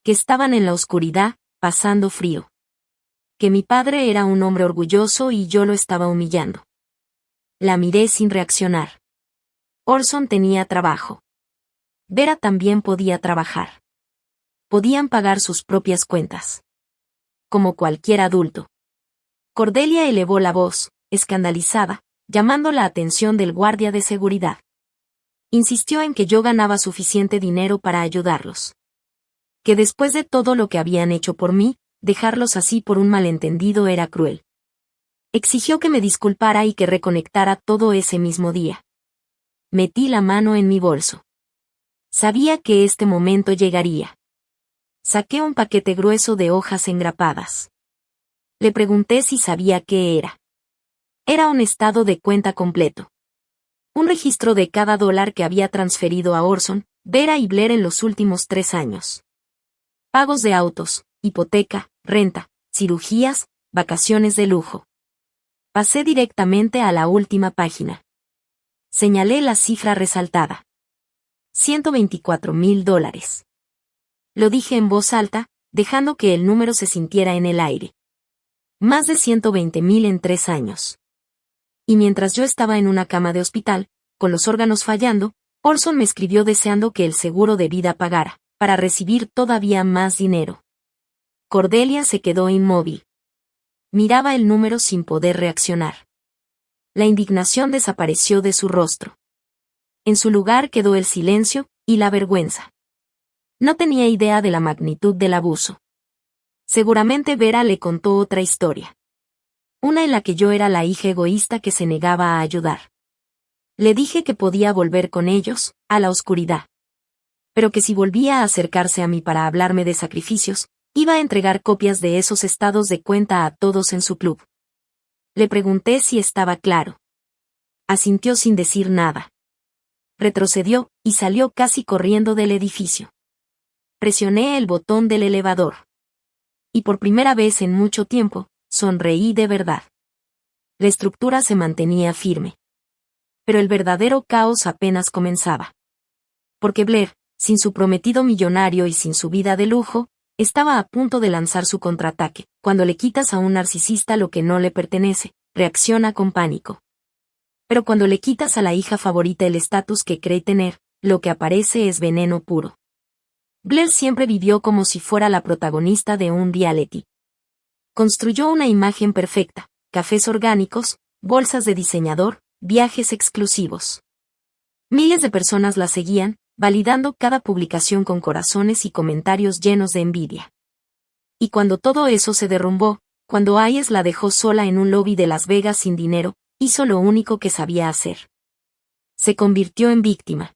S1: Que estaban en la oscuridad, pasando frío. Que mi padre era un hombre orgulloso y yo lo estaba humillando. La miré sin reaccionar. Orson tenía trabajo. Vera también podía trabajar. Podían pagar sus propias cuentas. Como cualquier adulto. Cordelia elevó la voz, escandalizada, llamando la atención del guardia de seguridad. Insistió en que yo ganaba suficiente dinero para ayudarlos. Que después de todo lo que habían hecho por mí, dejarlos así por un malentendido era cruel. Exigió que me disculpara y que reconectara todo ese mismo día. Metí la mano en mi bolso. Sabía que este momento llegaría. Saqué un paquete grueso de hojas engrapadas. Le pregunté si sabía qué era. Era un estado de cuenta completo. Un registro de cada dólar que había transferido a Orson, Vera y Blair en los últimos 3 años. Pagos de autos, hipoteca, renta, cirugías, vacaciones de lujo. Pasé directamente a la última página. Señalé la cifra resaltada. $124,000. Lo dije en voz alta, dejando que el número se sintiera en el aire. Más de 120,000 en 3 años. Y mientras yo estaba en una cama de hospital, con los órganos fallando, Orson me escribió deseando que el seguro de vida pagara, para recibir todavía más dinero. Cordelia se quedó inmóvil. Miraba el número sin poder reaccionar. La indignación desapareció de su rostro. En su lugar quedó el silencio y la vergüenza. No tenía idea de la magnitud del abuso. Seguramente Vera le contó otra historia. Una en la que yo era la hija egoísta que se negaba a ayudar. Le dije que podía volver con ellos, a la oscuridad. Pero que si volvía a acercarse a mí para hablarme de sacrificios, iba a entregar copias de esos estados de cuenta a todos en su club. Le pregunté si estaba claro. Asintió sin decir nada. Retrocedió, y salió casi corriendo del edificio. Presioné el botón del elevador. Y por primera vez en mucho tiempo, sonreí de verdad. La estructura se mantenía firme. Pero el verdadero caos apenas comenzaba. Porque Blair, sin su prometido millonario y sin su vida de lujo, estaba a punto de lanzar su contraataque. Cuando le quitas a un narcisista lo que no le pertenece, reacciona con pánico. Pero cuando le quitas a la hija favorita el estatus que cree tener, lo que aparece es veneno puro. Blair siempre vivió como si fuera la protagonista de un reality. Construyó una imagen perfecta, cafés orgánicos, bolsas de diseñador, viajes exclusivos. Miles de personas la seguían, validando cada publicación con corazones y comentarios llenos de envidia. Y cuando todo eso se derrumbó, cuando Hayes la dejó sola en un lobby de Las Vegas sin dinero, hizo lo único que sabía hacer. Se convirtió en víctima.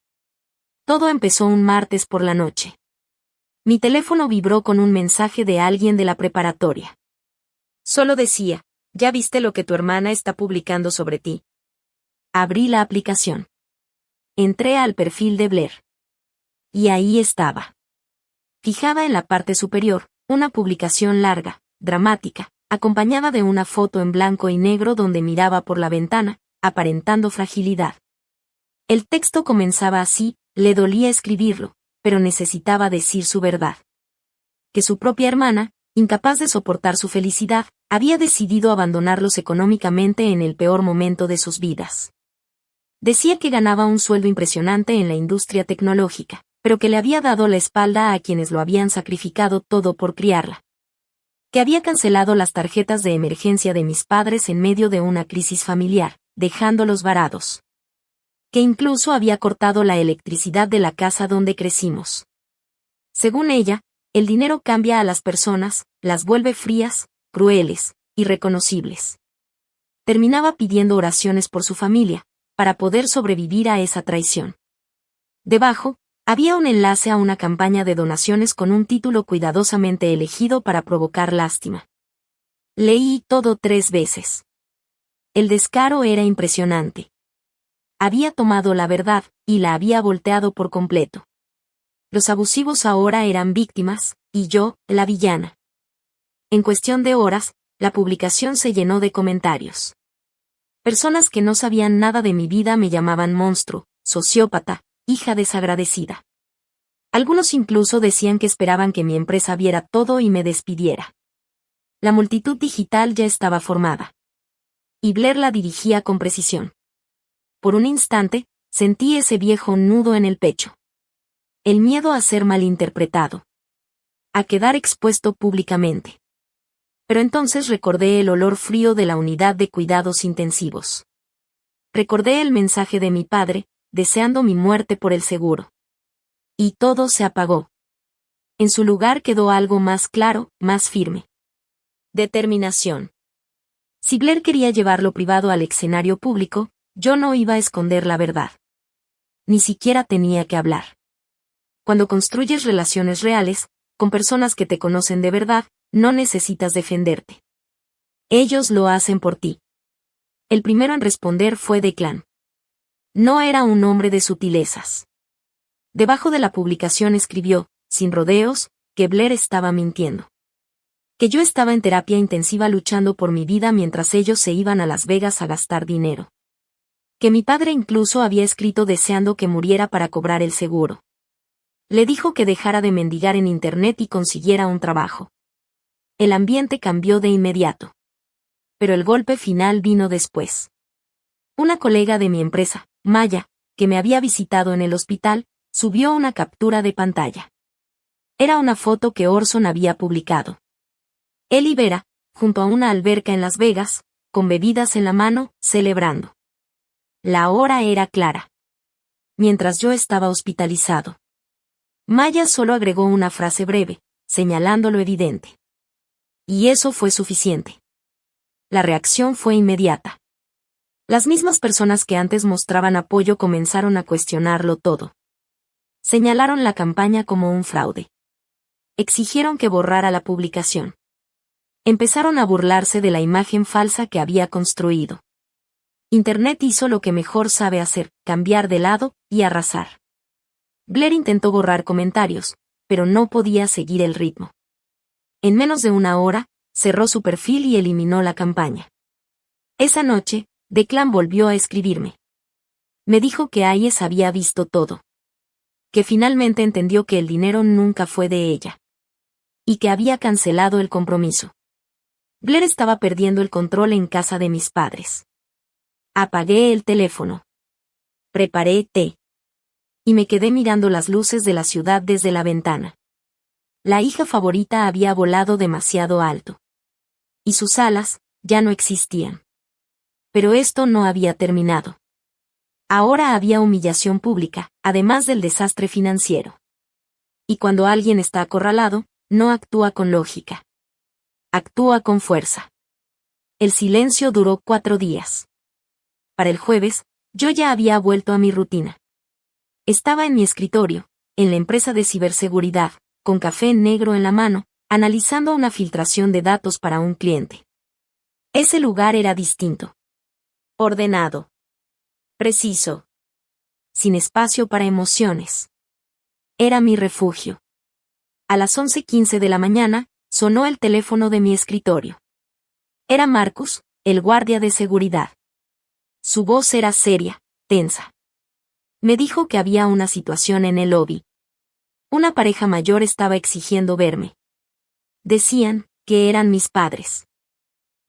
S1: Todo empezó un martes por la noche. Mi teléfono vibró con un mensaje de alguien de la preparatoria. Solo decía, ¿ya viste lo que tu hermana está publicando sobre ti? Abrí la aplicación. Entré al perfil de Blair. Y ahí estaba. Fijada en la parte superior, una publicación larga, dramática, acompañada de una foto en blanco y negro donde miraba por la ventana, aparentando fragilidad. El texto comenzaba así, le dolía escribirlo, pero necesitaba decir su verdad. Que su propia hermana, incapaz de soportar su felicidad, había decidido abandonarlos económicamente en el peor momento de sus vidas. Decía que ganaba un sueldo impresionante en la industria tecnológica, pero que le había dado la espalda a quienes lo habían sacrificado todo por criarla. Que había cancelado las tarjetas de emergencia de mis padres en medio de una crisis familiar, dejándolos varados. Que incluso había cortado la electricidad de la casa donde crecimos. Según ella, el dinero cambia a las personas, las vuelve frías, crueles, irreconocibles. Terminaba pidiendo oraciones por su familia, para poder sobrevivir a esa traición. Debajo, había un enlace a una campaña de donaciones con un título cuidadosamente elegido para provocar lástima. Leí todo 3 veces. El descaro era impresionante. Había tomado la verdad, y la había volteado por completo. Los abusivos ahora eran víctimas, y yo, la villana. En cuestión de horas, la publicación se llenó de comentarios. Personas que no sabían nada de mi vida me llamaban monstruo, sociópata, hija desagradecida. Algunos incluso decían que esperaban que mi empresa viera todo y me despidiera. La multitud digital ya estaba formada. Y Blair la dirigía con precisión. Por un instante, sentí ese viejo nudo en el pecho. El miedo a ser malinterpretado. A quedar expuesto públicamente. Pero entonces recordé el olor frío de la unidad de cuidados intensivos. Recordé el mensaje de mi padre, deseando mi muerte por el seguro. Y todo se apagó. En su lugar quedó algo más claro, más firme. Determinación. Si Blair quería llevar lo privado al escenario público, yo no iba a esconder la verdad. Ni siquiera tenía que hablar. Cuando construyes relaciones reales, con personas que te conocen de verdad, no necesitas defenderte. Ellos lo hacen por ti. El primero en responder fue Declan. No era un hombre de sutilezas. Debajo de la publicación escribió, sin rodeos, que Blair estaba mintiendo. Que yo estaba en terapia intensiva luchando por mi vida mientras ellos se iban a Las Vegas a gastar dinero. Que mi padre incluso había escrito deseando que muriera para cobrar el seguro. Le dijo que dejara de mendigar en internet y consiguiera un trabajo. El ambiente cambió de inmediato. Pero el golpe final vino después. Una colega de mi empresa, Maya, que me había visitado en el hospital, subió una captura de pantalla. Era una foto que Orson había publicado. Él y Vera, junto a una alberca en Las Vegas, con bebidas en la mano, celebrando. La hora era clara. Mientras yo estaba hospitalizado. Maya solo agregó una frase breve, señalando lo evidente. Y eso fue suficiente. La reacción fue inmediata. Las mismas personas que antes mostraban apoyo comenzaron a cuestionarlo todo. Señalaron la campaña como un fraude. Exigieron que borrara la publicación. Empezaron a burlarse de la imagen falsa que había construido. Internet hizo lo que mejor sabe hacer, cambiar de lado y arrasar. Blair intentó borrar comentarios, pero no podía seguir el ritmo. En menos de una hora, cerró su perfil y eliminó la campaña. Esa noche, Declan volvió a escribirme. Me dijo que Hayes había visto todo. Que finalmente entendió que el dinero nunca fue de ella. Y que había cancelado el compromiso. Blair estaba perdiendo el control en casa de mis padres. Apagué el teléfono. Preparé té. Y me quedé mirando las luces de la ciudad desde la ventana. La hija favorita había volado demasiado alto. Y sus alas, ya no existían. Pero esto no había terminado. Ahora había humillación pública, además del desastre financiero. Y cuando alguien está acorralado, no actúa con lógica. Actúa con fuerza. El silencio duró 4 días. Para el jueves, yo ya había vuelto a mi rutina. Estaba en mi escritorio, en la empresa de ciberseguridad, con café negro en la mano, analizando una filtración de datos para un cliente. Ese lugar era distinto. Ordenado. Preciso. Sin espacio para emociones. Era mi refugio. A las 11:15 de la mañana, sonó el teléfono de mi escritorio. Era Marcus, el guardia de seguridad. Su voz era seria, tensa. Me dijo que había una situación en el lobby. Una pareja mayor estaba exigiendo verme. Decían que eran mis padres.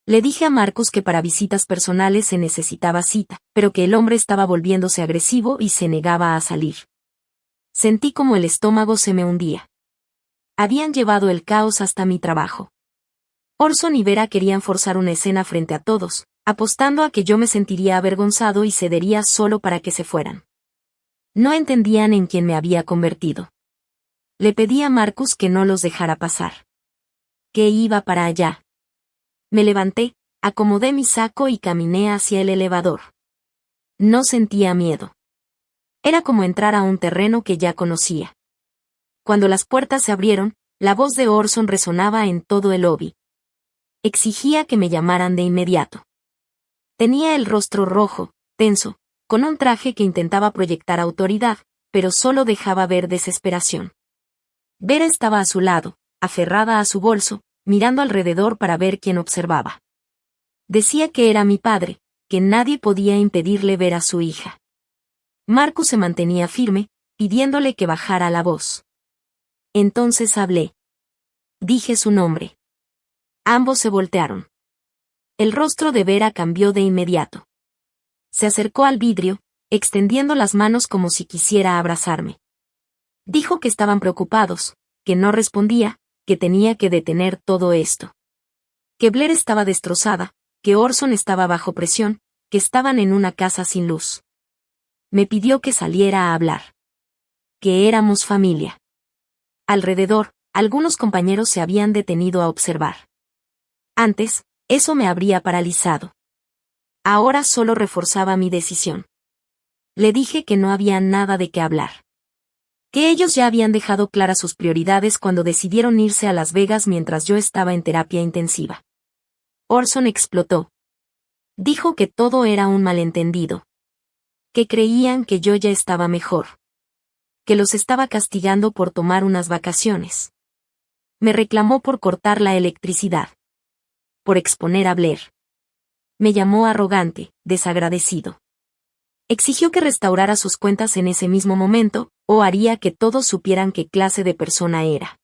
S1: Le dije a Marcus que para visitas personales se necesitaba cita, pero que el hombre estaba volviéndose agresivo y se negaba a salir. Sentí como el estómago se me hundía. Habían llevado el caos hasta mi trabajo. Orson y Vera querían forzar una escena frente a todos, apostando a que yo me sentiría avergonzado y cedería solo para que se fueran. No entendían en quién me había convertido. Le pedí a Marcus que no los dejara pasar. Que iba para allá. Me levanté, acomodé mi saco y caminé hacia el elevador. No sentía miedo. Era como entrar a un terreno que ya conocía. Cuando las puertas se abrieron, la voz de Orson resonaba en todo el lobby. Exigía que me llamaran de inmediato. Tenía el rostro rojo, tenso, con un traje que intentaba proyectar autoridad, pero solo dejaba ver desesperación. Vera estaba a su lado, aferrada a su bolso, mirando alrededor para ver quién observaba. Decía que era mi padre, que nadie podía impedirle ver a su hija. Marcus se mantenía firme, pidiéndole que bajara la voz. Entonces hablé. Dije su nombre. Ambos se voltearon. El rostro de Vera cambió de inmediato. Se acercó al vidrio, extendiendo las manos como si quisiera abrazarme. Dijo que estaban preocupados, que no respondía, que tenía que detener todo esto. Que Blair estaba destrozada, que Orson estaba bajo presión, que estaban en una casa sin luz. Me pidió que saliera a hablar. Que éramos familia. Alrededor, algunos compañeros se habían detenido a observar. Antes, eso me habría paralizado. Ahora solo reforzaba mi decisión. Le dije que no había nada de qué hablar. Que ellos ya habían dejado claras sus prioridades cuando decidieron irse a Las Vegas mientras yo estaba en terapia intensiva. Orson explotó. Dijo que todo era un malentendido. Que creían que yo ya estaba mejor. Que los estaba castigando por tomar unas vacaciones. Me reclamó por cortar la electricidad. Por exponer a Blair. Me llamó arrogante, desagradecido. Exigió que restaurara sus cuentas en ese mismo momento, o haría que todos supieran qué clase de persona era.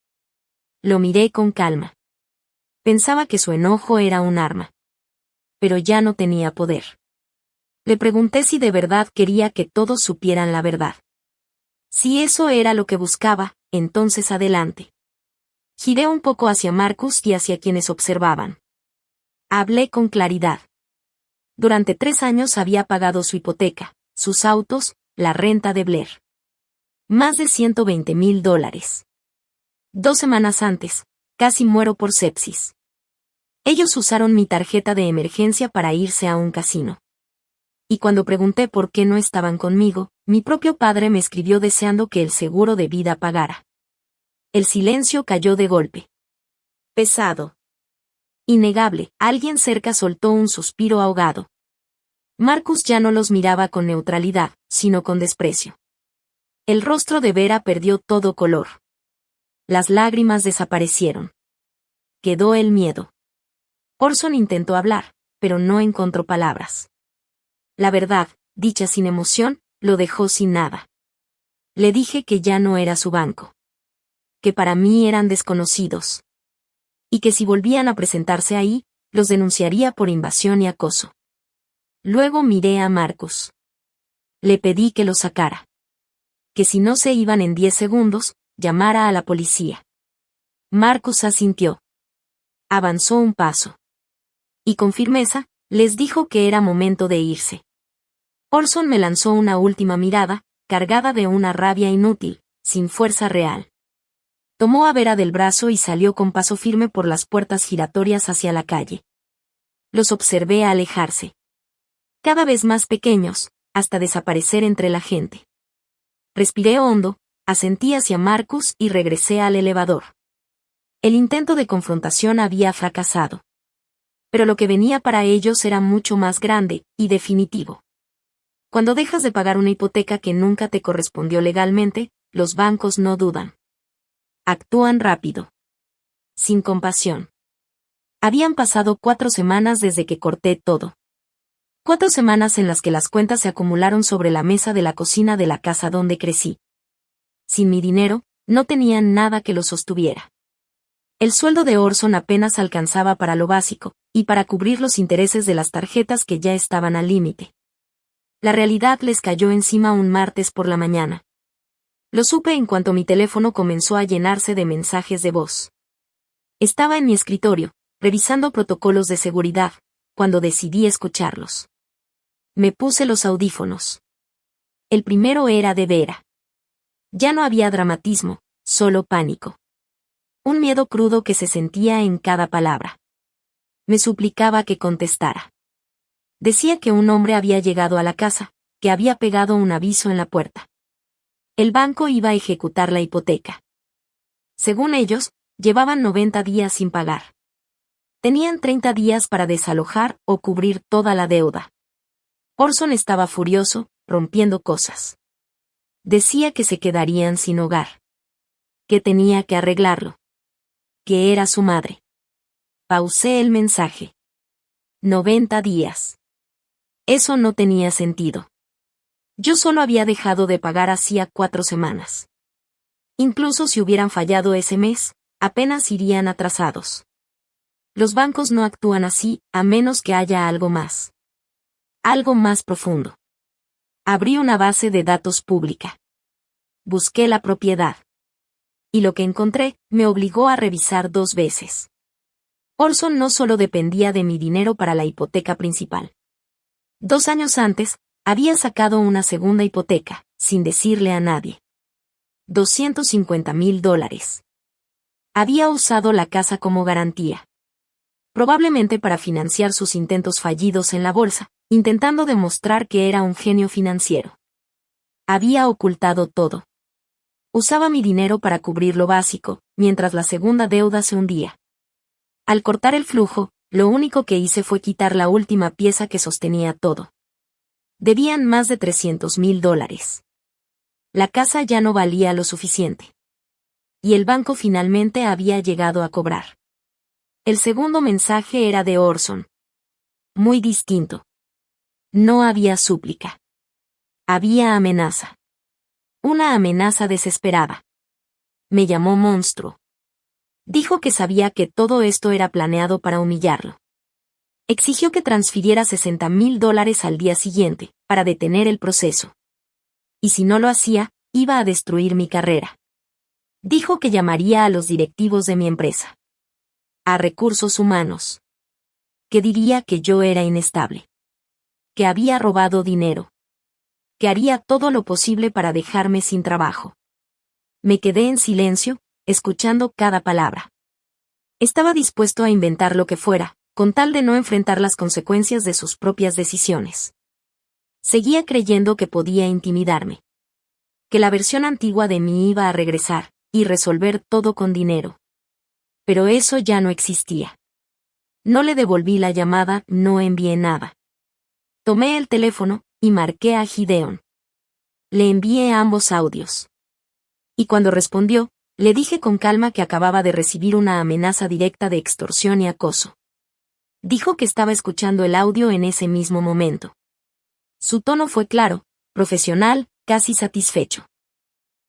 S1: Lo miré con calma. Pensaba que su enojo era un arma. Pero ya no tenía poder. Le pregunté si de verdad quería que todos supieran la verdad. Si eso era lo que buscaba, entonces adelante. Giré un poco hacia Marcus y hacia quienes observaban. Hablé con claridad. Durante 3 años había pagado su hipoteca, sus autos, la renta de Blair. Más de $120,000. 2 semanas antes, casi muero por sepsis. Ellos usaron mi tarjeta de emergencia para irse a un casino. Y cuando pregunté por qué no estaban conmigo, mi propio padre me escribió deseando que el seguro de vida pagara. El silencio cayó de golpe. Pesado. Innegable, alguien cerca soltó un suspiro ahogado. Marcus ya no los miraba con neutralidad, sino con desprecio. El rostro de Vera perdió todo color. Las lágrimas desaparecieron. Quedó el miedo. Orson intentó hablar, pero no encontró palabras. La verdad, dicha sin emoción, lo dejó sin nada. Le dije que ya no era su banco. Que para mí eran desconocidos. Y que si volvían a presentarse ahí, los denunciaría por invasión y acoso. Luego miré a Marcus. Le pedí que lo sacara. Que si no se iban en 10 segundos, llamara a la policía. Marcus asintió. Avanzó un paso. Y con firmeza, les dijo que era momento de irse. Orson me lanzó una última mirada, cargada de una rabia inútil, sin fuerza real. Tomó a Vera del brazo y salió con paso firme por las puertas giratorias hacia la calle. Los observé alejarse. Cada vez más pequeños, hasta desaparecer entre la gente. Respiré hondo, asentí hacia Marcus y regresé al elevador. El intento de confrontación había fracasado. Pero lo que venía para ellos era mucho más grande y definitivo. Cuando dejas de pagar una hipoteca que nunca te correspondió legalmente, los bancos no dudan. Actúan rápido. Sin compasión. Habían pasado 4 semanas desde que corté todo. 4 semanas en las que las cuentas se acumularon sobre la mesa de la cocina de la casa donde crecí. Sin mi dinero, no tenía nada que lo sostuviera. El sueldo de Orson apenas alcanzaba para lo básico, y para cubrir los intereses de las tarjetas que ya estaban al límite. La realidad les cayó encima un martes por la mañana. Lo supe en cuanto mi teléfono comenzó a llenarse de mensajes de voz. Estaba en mi escritorio, revisando protocolos de seguridad, cuando decidí escucharlos. Me puse los audífonos. El primero era de Vera. Ya no había dramatismo, solo pánico. Un miedo crudo que se sentía en cada palabra. Me suplicaba que contestara. Decía que un hombre había llegado a la casa, que había pegado un aviso en la puerta. El banco iba a ejecutar la hipoteca. Según ellos, llevaban 90 días sin pagar. Tenían 30 días para desalojar o cubrir toda la deuda. Orson estaba furioso, rompiendo cosas. Decía que se quedarían sin hogar. Que tenía que arreglarlo. Que era su madre. Pausé el mensaje. 90 días. Eso no tenía sentido. Yo solo había dejado de pagar hacía 4 semanas. Incluso si hubieran fallado ese mes, apenas irían atrasados. Los bancos no actúan así, a menos que haya algo más. Algo más profundo. Abrí una base de datos pública. Busqué la propiedad. Y lo que encontré, me obligó a revisar 2 veces. Orson no solo dependía de mi dinero para la hipoteca principal. 2 años antes, había sacado una segunda hipoteca, sin decirle a nadie. $250,000. Había usado la casa como garantía. Probablemente para financiar sus intentos fallidos en la bolsa, intentando demostrar que era un genio financiero. Había ocultado todo. Usaba mi dinero para cubrir lo básico, mientras la segunda deuda se hundía. Al cortar el flujo, lo único que hice fue quitar la última pieza que sostenía todo. Debían más de $300,000. La casa ya no valía lo suficiente. Y el banco finalmente había llegado a cobrar. El segundo mensaje era de Orson. Muy distinto. No había súplica. Había amenaza. Una amenaza desesperada. Me llamó monstruo. Dijo que sabía que todo esto era planeado para humillarlo. Exigió que transfiriera $60,000 al día siguiente, para detener el proceso. Y si no lo hacía, iba a destruir mi carrera. Dijo que llamaría a los directivos de mi empresa. A recursos humanos. Que diría que yo era inestable. Que había robado dinero. Que haría todo lo posible para dejarme sin trabajo. Me quedé en silencio, escuchando cada palabra. Estaba dispuesto a inventar lo que fuera, con tal de no enfrentar las consecuencias de sus propias decisiones. Seguía creyendo que podía intimidarme. Que la versión antigua de mí iba a regresar, y resolver todo con dinero. Pero eso ya no existía. No le devolví la llamada, no envié nada. Tomé el teléfono, y marqué a Gideon. Le envié ambos audios. Y cuando respondió, le dije con calma que acababa de recibir una amenaza directa de extorsión y acoso. Dijo que estaba escuchando el audio en ese mismo momento. Su tono fue claro, profesional, casi satisfecho.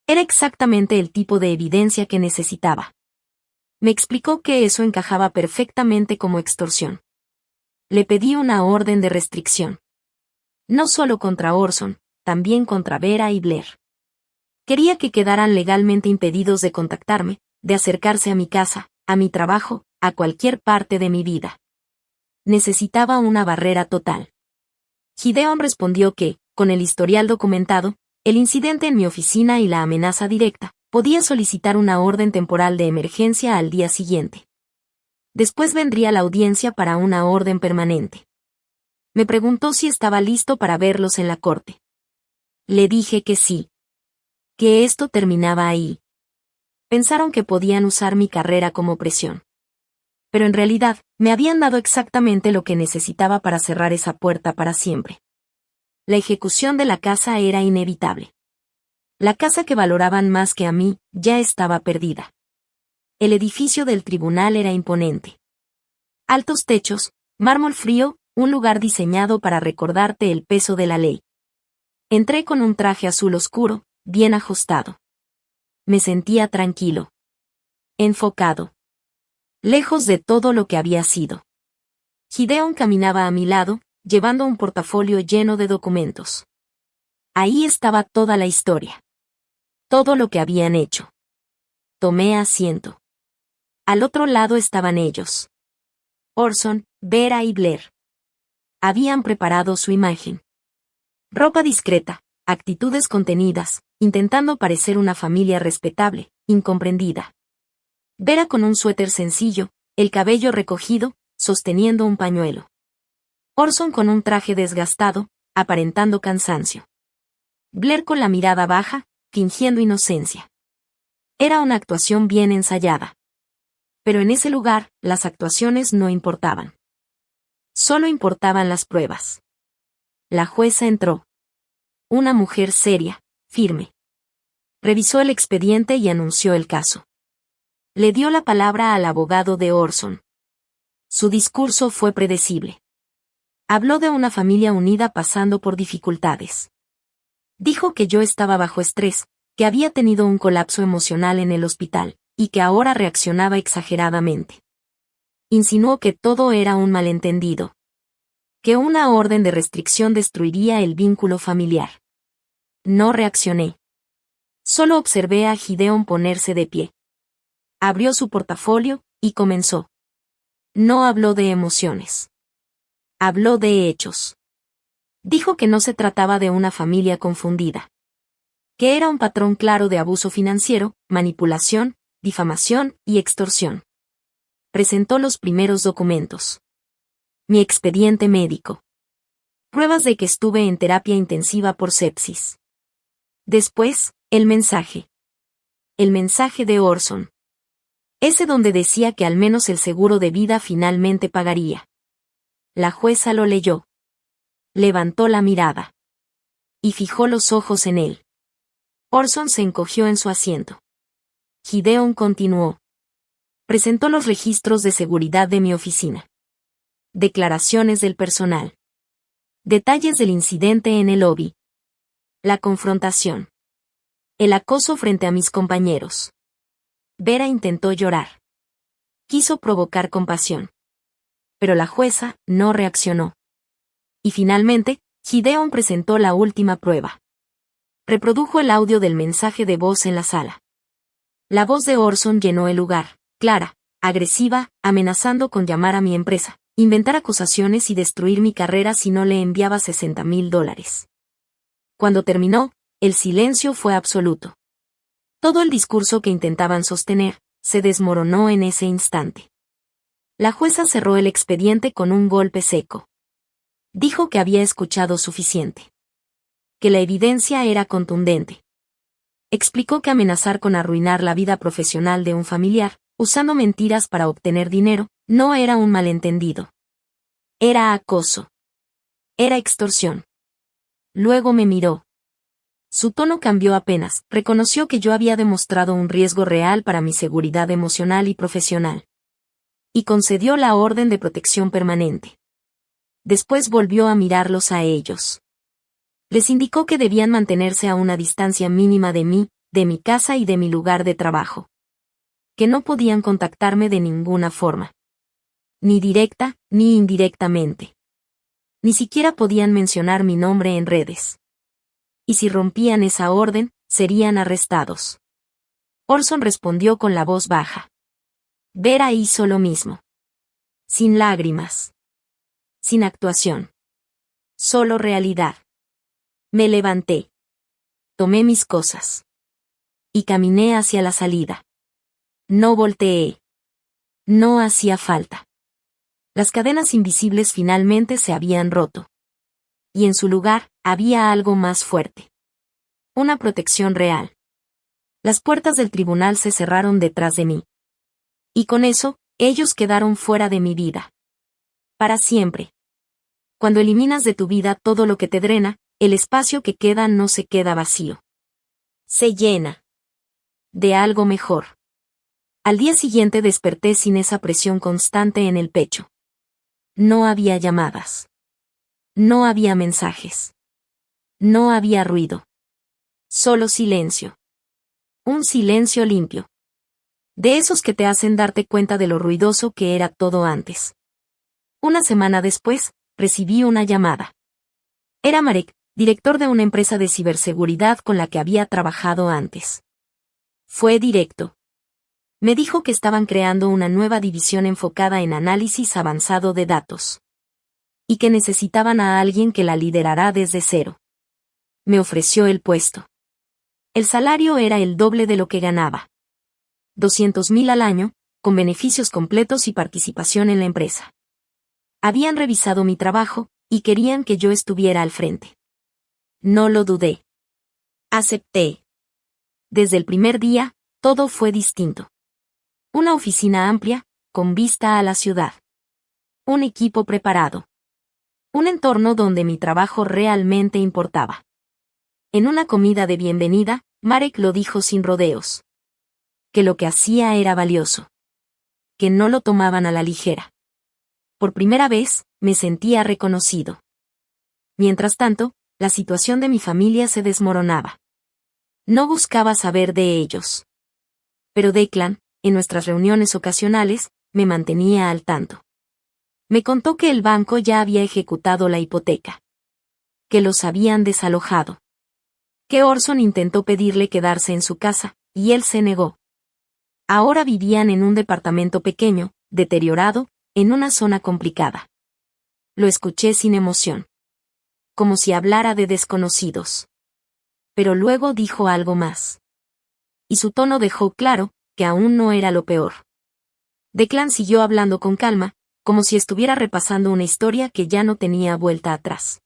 S1: Era exactamente el tipo de evidencia que necesitaba. Me explicó que eso encajaba perfectamente como extorsión. Le pedí una orden de restricción. No solo contra Orson, también contra Vera y Blair. Quería que quedaran legalmente impedidos de contactarme, de acercarse a mi casa, a mi trabajo, a cualquier parte de mi vida. Necesitaba una barrera total. Gideon respondió que, con el historial documentado, el incidente en mi oficina y la amenaza directa, podía solicitar una orden temporal de emergencia al día siguiente. Después vendría la audiencia para una orden permanente. Me preguntó si estaba listo para verlos en la corte. Le dije que sí. Que esto terminaba ahí. Pensaron que podían usar mi carrera como presión. Pero en realidad, me habían dado exactamente lo que necesitaba para cerrar esa puerta para siempre. La ejecución de la casa era inevitable. La casa que valoraban más que a mí, ya estaba perdida. El edificio del tribunal era imponente. Altos techos, mármol frío, un lugar diseñado para recordarte el peso de la ley. Entré con un traje azul oscuro, bien ajustado. Me sentía tranquilo. Enfocado. Lejos de todo lo que había sido. Gideon caminaba a mi lado, llevando un portafolio lleno de documentos. Ahí estaba toda la historia. Todo lo que habían hecho. Tomé asiento. Al otro lado estaban ellos. Orson, Vera y Blair. Habían preparado su imagen. Ropa discreta, actitudes contenidas, intentando parecer una familia respetable, incomprendida. Vera con un suéter sencillo, el cabello recogido, sosteniendo un pañuelo. Orson con un traje desgastado, aparentando cansancio. Blair con la mirada baja, fingiendo inocencia. Era una actuación bien ensayada. Pero en ese lugar, las actuaciones no importaban. Solo importaban las pruebas. La jueza entró. Una mujer seria, firme. Revisó el expediente y anunció el caso. Le dio la palabra al abogado de Orson. Su discurso fue predecible. Habló de una familia unida pasando por dificultades. Dijo que yo estaba bajo estrés, que había tenido un colapso emocional en el hospital, y que ahora reaccionaba exageradamente. Insinuó que todo era un malentendido. Que una orden de restricción destruiría el vínculo familiar. No reaccioné. Solo observé a Gideon ponerse de pie. Abrió su portafolio, y comenzó. No habló de emociones. Habló de hechos. Dijo que no se trataba de una familia confundida. Que era un patrón claro de abuso financiero, manipulación, difamación y extorsión. Presentó los primeros documentos. Mi expediente médico. Pruebas de que estuve en terapia intensiva por sepsis. Después, el mensaje. El mensaje de Orson. Ese donde decía que al menos el seguro de vida finalmente pagaría. La jueza lo leyó. Levantó la mirada. Y fijó los ojos en él. Orson se encogió en su asiento. Gideon continuó. Presentó los registros de seguridad de mi oficina. Declaraciones del personal. Detalles del incidente en el lobby. La confrontación. El acoso frente a mis compañeros. Vera intentó llorar. Quiso provocar compasión. Pero la jueza no reaccionó. Y finalmente, Gideon presentó la última prueba. Reprodujo el audio del mensaje de voz en la sala. La voz de Orson llenó el lugar, clara, agresiva, amenazando con llamar a mi empresa, inventar acusaciones y destruir mi carrera si no le enviaba $60,000. Cuando terminó, el silencio fue absoluto. Todo el discurso que intentaban sostener, se desmoronó en ese instante. La jueza cerró el expediente con un golpe seco. Dijo que había escuchado suficiente. Que la evidencia era contundente. Explicó que amenazar con arruinar la vida profesional de un familiar, usando mentiras para obtener dinero, no era un malentendido. Era acoso. Era extorsión. Luego me miró. Su tono cambió apenas, reconoció que yo había demostrado un riesgo real para mi seguridad emocional y profesional. Y concedió la orden de protección permanente. Después volvió a mirarlos a ellos. Les indicó que debían mantenerse a una distancia mínima de mí, de mi casa y de mi lugar de trabajo. Que no podían contactarme de ninguna forma. Ni directa, ni indirectamente. Ni siquiera podían mencionar mi nombre en redes. Y si rompían esa orden, serían arrestados. Orson respondió con la voz baja. Vera hizo lo mismo. Sin lágrimas. Sin actuación. Solo realidad. Me levanté. Tomé mis cosas. Y caminé hacia la salida. No volteé. No hacía falta. Las cadenas invisibles finalmente se habían roto. Y en su lugar, había algo más fuerte. Una protección real. Las puertas del tribunal se cerraron detrás de mí. Y con eso, ellos quedaron fuera de mi vida. Para siempre. Cuando eliminas de tu vida todo lo que te drena, el espacio que queda no se queda vacío. Se llena. De algo mejor. Al día siguiente desperté sin esa presión constante en el pecho. No había llamadas. No había mensajes. No había ruido. Solo silencio. Un silencio limpio. De esos que te hacen darte cuenta de lo ruidoso que era todo antes. Una semana después, recibí una llamada. Era Marek, director de una empresa de ciberseguridad con la que había trabajado antes. Fue directo. Me dijo que estaban creando una nueva división enfocada en análisis avanzado de datos. Y que necesitaban a alguien que la liderara desde cero. Me ofreció el puesto. El salario era el doble de lo que ganaba. 200.000 al año, con beneficios completos y participación en la empresa. Habían revisado mi trabajo, y querían que yo estuviera al frente. No lo dudé. Acepté. Desde el primer día, todo fue distinto. Una oficina amplia, con vista a la ciudad. Un equipo preparado. Un entorno donde mi trabajo realmente importaba. En una comida de bienvenida, Marek lo dijo sin rodeos. Que lo que hacía era valioso. Que no lo tomaban a la ligera. Por primera vez, me sentía reconocido. Mientras tanto, la situación de mi familia se desmoronaba. No buscaba saber de ellos. Pero Declan, en nuestras reuniones ocasionales, me mantenía al tanto. Me contó que el banco ya había ejecutado la hipoteca. Que los habían desalojado. Que Orson intentó pedirle quedarse en su casa, y él se negó. Ahora vivían en un departamento pequeño, deteriorado, en una zona complicada. Lo escuché sin emoción. Como si hablara de desconocidos. Pero luego dijo algo más. Y su tono dejó claro que aún no era lo peor. Declan siguió hablando con calma, como si estuviera repasando una historia que ya no tenía vuelta atrás.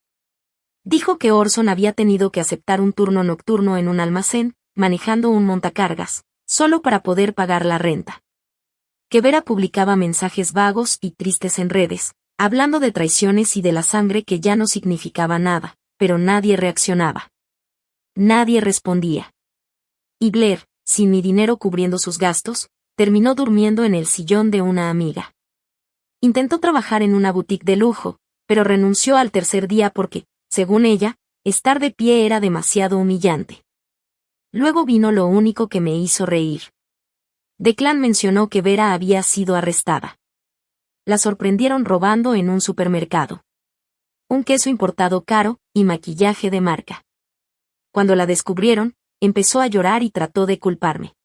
S1: Dijo que Orson había tenido que aceptar un turno nocturno en un almacén, manejando un montacargas, solo para poder pagar la renta. Que Vera publicaba mensajes vagos y tristes en redes, hablando de traiciones y de la sangre que ya no significaba nada, pero nadie reaccionaba. Nadie respondía. Y Blair, sin mi dinero cubriendo sus gastos, terminó durmiendo en el sillón de una amiga. Intentó trabajar en una boutique de lujo, pero renunció al tercer día porque, según ella, estar de pie era demasiado humillante. Luego vino lo único que me hizo reír. Declan mencionó que Vera había sido arrestada. La sorprendieron robando en un supermercado. Un queso importado caro y maquillaje de marca. Cuando la descubrieron, empezó a llorar y trató de culparme.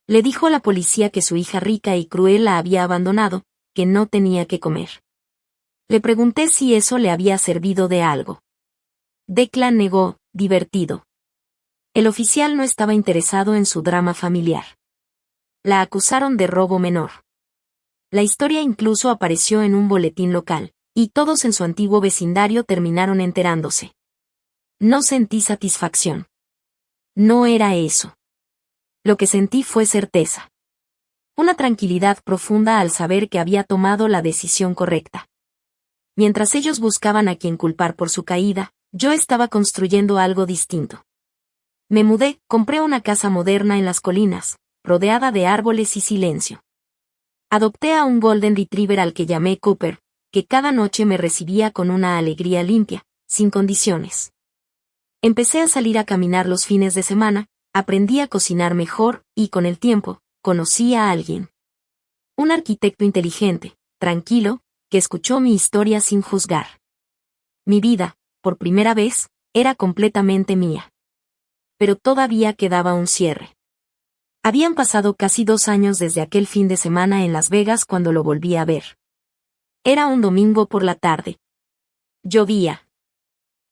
S1: Le dijo a la policía que su hija rica y cruel la había abandonado, que no tenía que comer. Le pregunté si eso le había servido de algo. Declan negó, divertido. El oficial no estaba interesado en su drama familiar. La acusaron de robo menor. La historia incluso apareció en un boletín local, y todos en su antiguo vecindario terminaron enterándose. No sentí satisfacción. No era eso. Lo que sentí fue certeza. Una tranquilidad profunda al saber que había tomado la decisión correcta. Mientras ellos buscaban a quien culpar por su caída, yo estaba construyendo algo distinto. Me mudé, compré una casa moderna en las colinas, rodeada de árboles y silencio. Adopté a un Golden Retriever al que llamé Cooper, que cada noche me recibía con una alegría limpia, sin condiciones. Empecé a salir a caminar los fines de semana, aprendí a cocinar mejor, y con el tiempo, conocí a alguien. Un arquitecto inteligente, tranquilo, que escuchó mi historia sin juzgar. Mi vida, por primera vez, era completamente mía. Pero todavía quedaba un cierre. Habían pasado casi 2 años desde aquel fin de semana en Las Vegas cuando lo volví a ver. Era un domingo por la tarde. Llovía.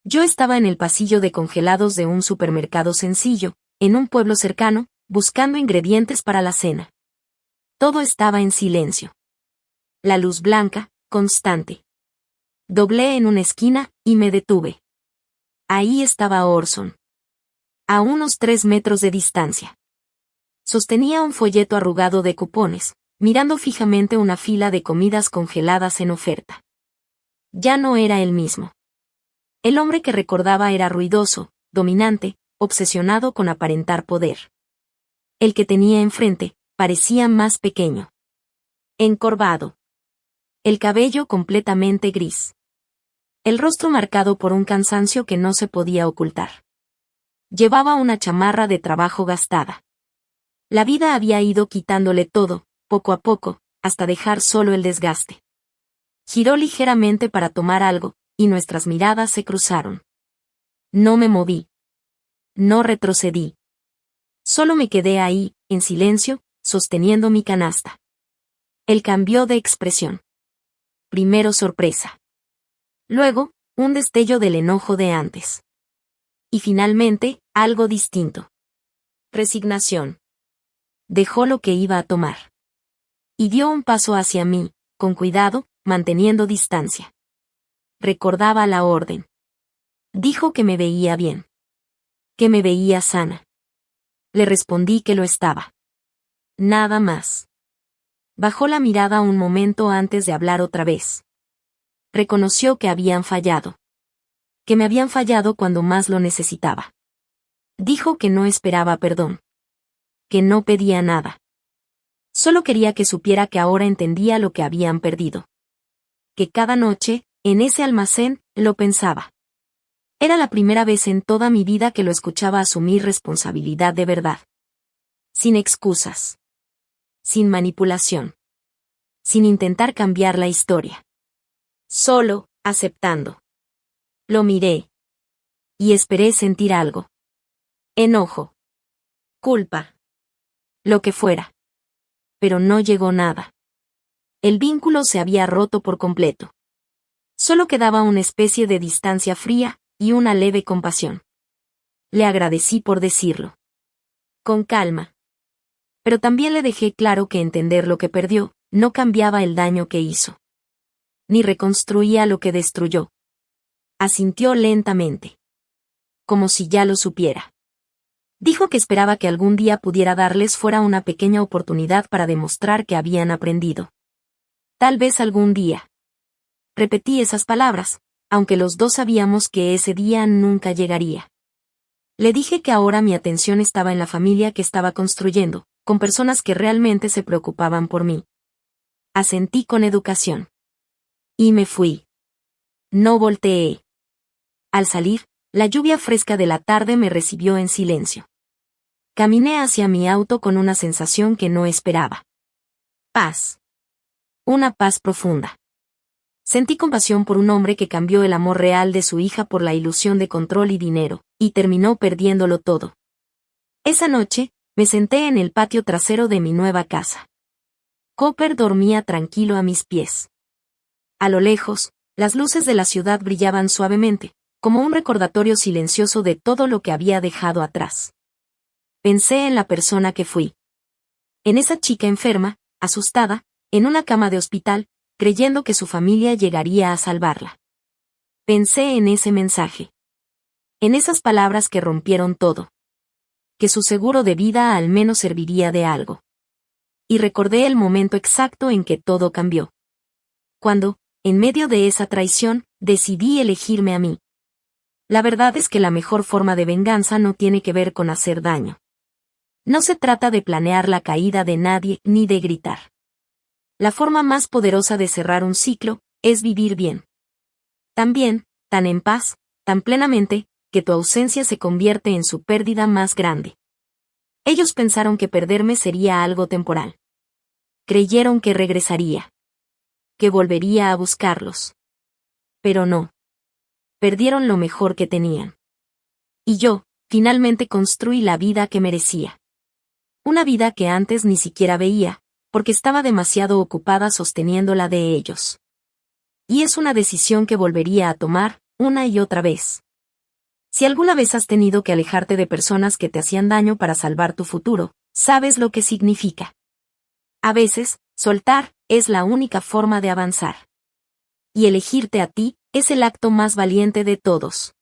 S1: Yo estaba en el pasillo de congelados de un supermercado sencillo, en un pueblo cercano, buscando ingredientes para la cena. Todo estaba en silencio. La luz blanca, constante. Doblé en una esquina, y me detuve. Ahí estaba Orson. A unos 3 metros de distancia. Sostenía un folleto arrugado de cupones, mirando fijamente una fila de comidas congeladas en oferta. Ya no era el mismo. El hombre que recordaba era ruidoso, dominante, obsesionado con aparentar poder. El que tenía enfrente, parecía más pequeño. Encorvado. El cabello completamente gris. El rostro marcado por un cansancio que no se podía ocultar. Llevaba una chamarra de trabajo gastada. La vida había ido quitándole todo, poco a poco, hasta dejar solo el desgaste. Giró ligeramente para tomar algo, y nuestras miradas se cruzaron. No me moví. No retrocedí. Solo me quedé ahí, en silencio, sosteniendo mi canasta. Él cambió de expresión. Primero sorpresa. Luego, un destello del enojo de antes. Y finalmente, algo distinto. Resignación. Dejó lo que iba a tomar. Y dio un paso hacia mí, con cuidado, manteniendo distancia. Recordaba la orden. Dijo que me veía bien. Que me veía sana. Le respondí que lo estaba. Nada más. Bajó la mirada un momento antes de hablar otra vez. Reconoció que habían fallado. Que me habían fallado cuando más lo necesitaba. Dijo que no esperaba perdón. Que no pedía nada. Solo quería que supiera que ahora entendía lo que habían perdido. Que cada noche, en ese almacén, lo pensaba. Era la primera vez en toda mi vida que lo escuchaba asumir responsabilidad de verdad. Sin excusas. Sin manipulación. Sin intentar cambiar la historia. Solo, aceptando. Lo miré. Y esperé sentir algo. Enojo. Culpa. Lo que fuera. Pero no llegó nada. El vínculo se había roto por completo. Solo quedaba una especie de distancia fría, y una leve compasión. Le agradecí por decirlo. Con calma. Pero también le dejé claro que entender lo que perdió, no cambiaba el daño que hizo. Ni reconstruía lo que destruyó. Asintió lentamente. Como si ya lo supiera. Dijo que esperaba que algún día pudiera darles fuera una pequeña oportunidad para demostrar que habían aprendido. Tal vez algún día. Repetí esas palabras, aunque los dos sabíamos que ese día nunca llegaría. Le dije que ahora mi atención estaba en la familia que estaba construyendo, con personas que realmente se preocupaban por mí. Asentí con educación. Y me fui. No volteé. Al salir, la lluvia fresca de la tarde me recibió en silencio. Caminé hacia mi auto con una sensación que no esperaba. Paz. Una paz profunda. Sentí compasión por un hombre que cambió el amor real de su hija por la ilusión de control y dinero, y terminó perdiéndolo todo. Esa noche, me senté en el patio trasero de mi nueva casa. Cooper dormía tranquilo a mis pies. A lo lejos, las luces de la ciudad brillaban suavemente, como un recordatorio silencioso de todo lo que había dejado atrás. Pensé en la persona que fui. En esa chica enferma, asustada, en una cama de hospital, creyendo que su familia llegaría a salvarla. Pensé en ese mensaje. En esas palabras que rompieron todo. Que su seguro de vida al menos serviría de algo. Y recordé el momento exacto en que todo cambió. Cuando, en medio de esa traición, decidí elegirme a mí. La verdad es que la mejor forma de venganza no tiene que ver con hacer daño. No se trata de planear la caída de nadie ni de gritar. La forma más poderosa de cerrar un ciclo es vivir bien. Tan bien, tan en paz, tan plenamente, que tu ausencia se convierte en su pérdida más grande. Ellos pensaron que perderme sería algo temporal. Creyeron que regresaría. Que volvería a buscarlos. Pero no. Perdieron lo mejor que tenían. Y yo, finalmente construí la vida que merecía. Una vida que antes ni siquiera veía, porque estaba demasiado ocupada sosteniéndola de ellos. Y es una decisión que volvería a tomar, una y otra vez. Si alguna vez has tenido que alejarte de personas que te hacían daño para salvar tu futuro, sabes lo que significa. A veces, soltar es la única forma de avanzar. Y elegirte a ti es el acto más valiente de todos.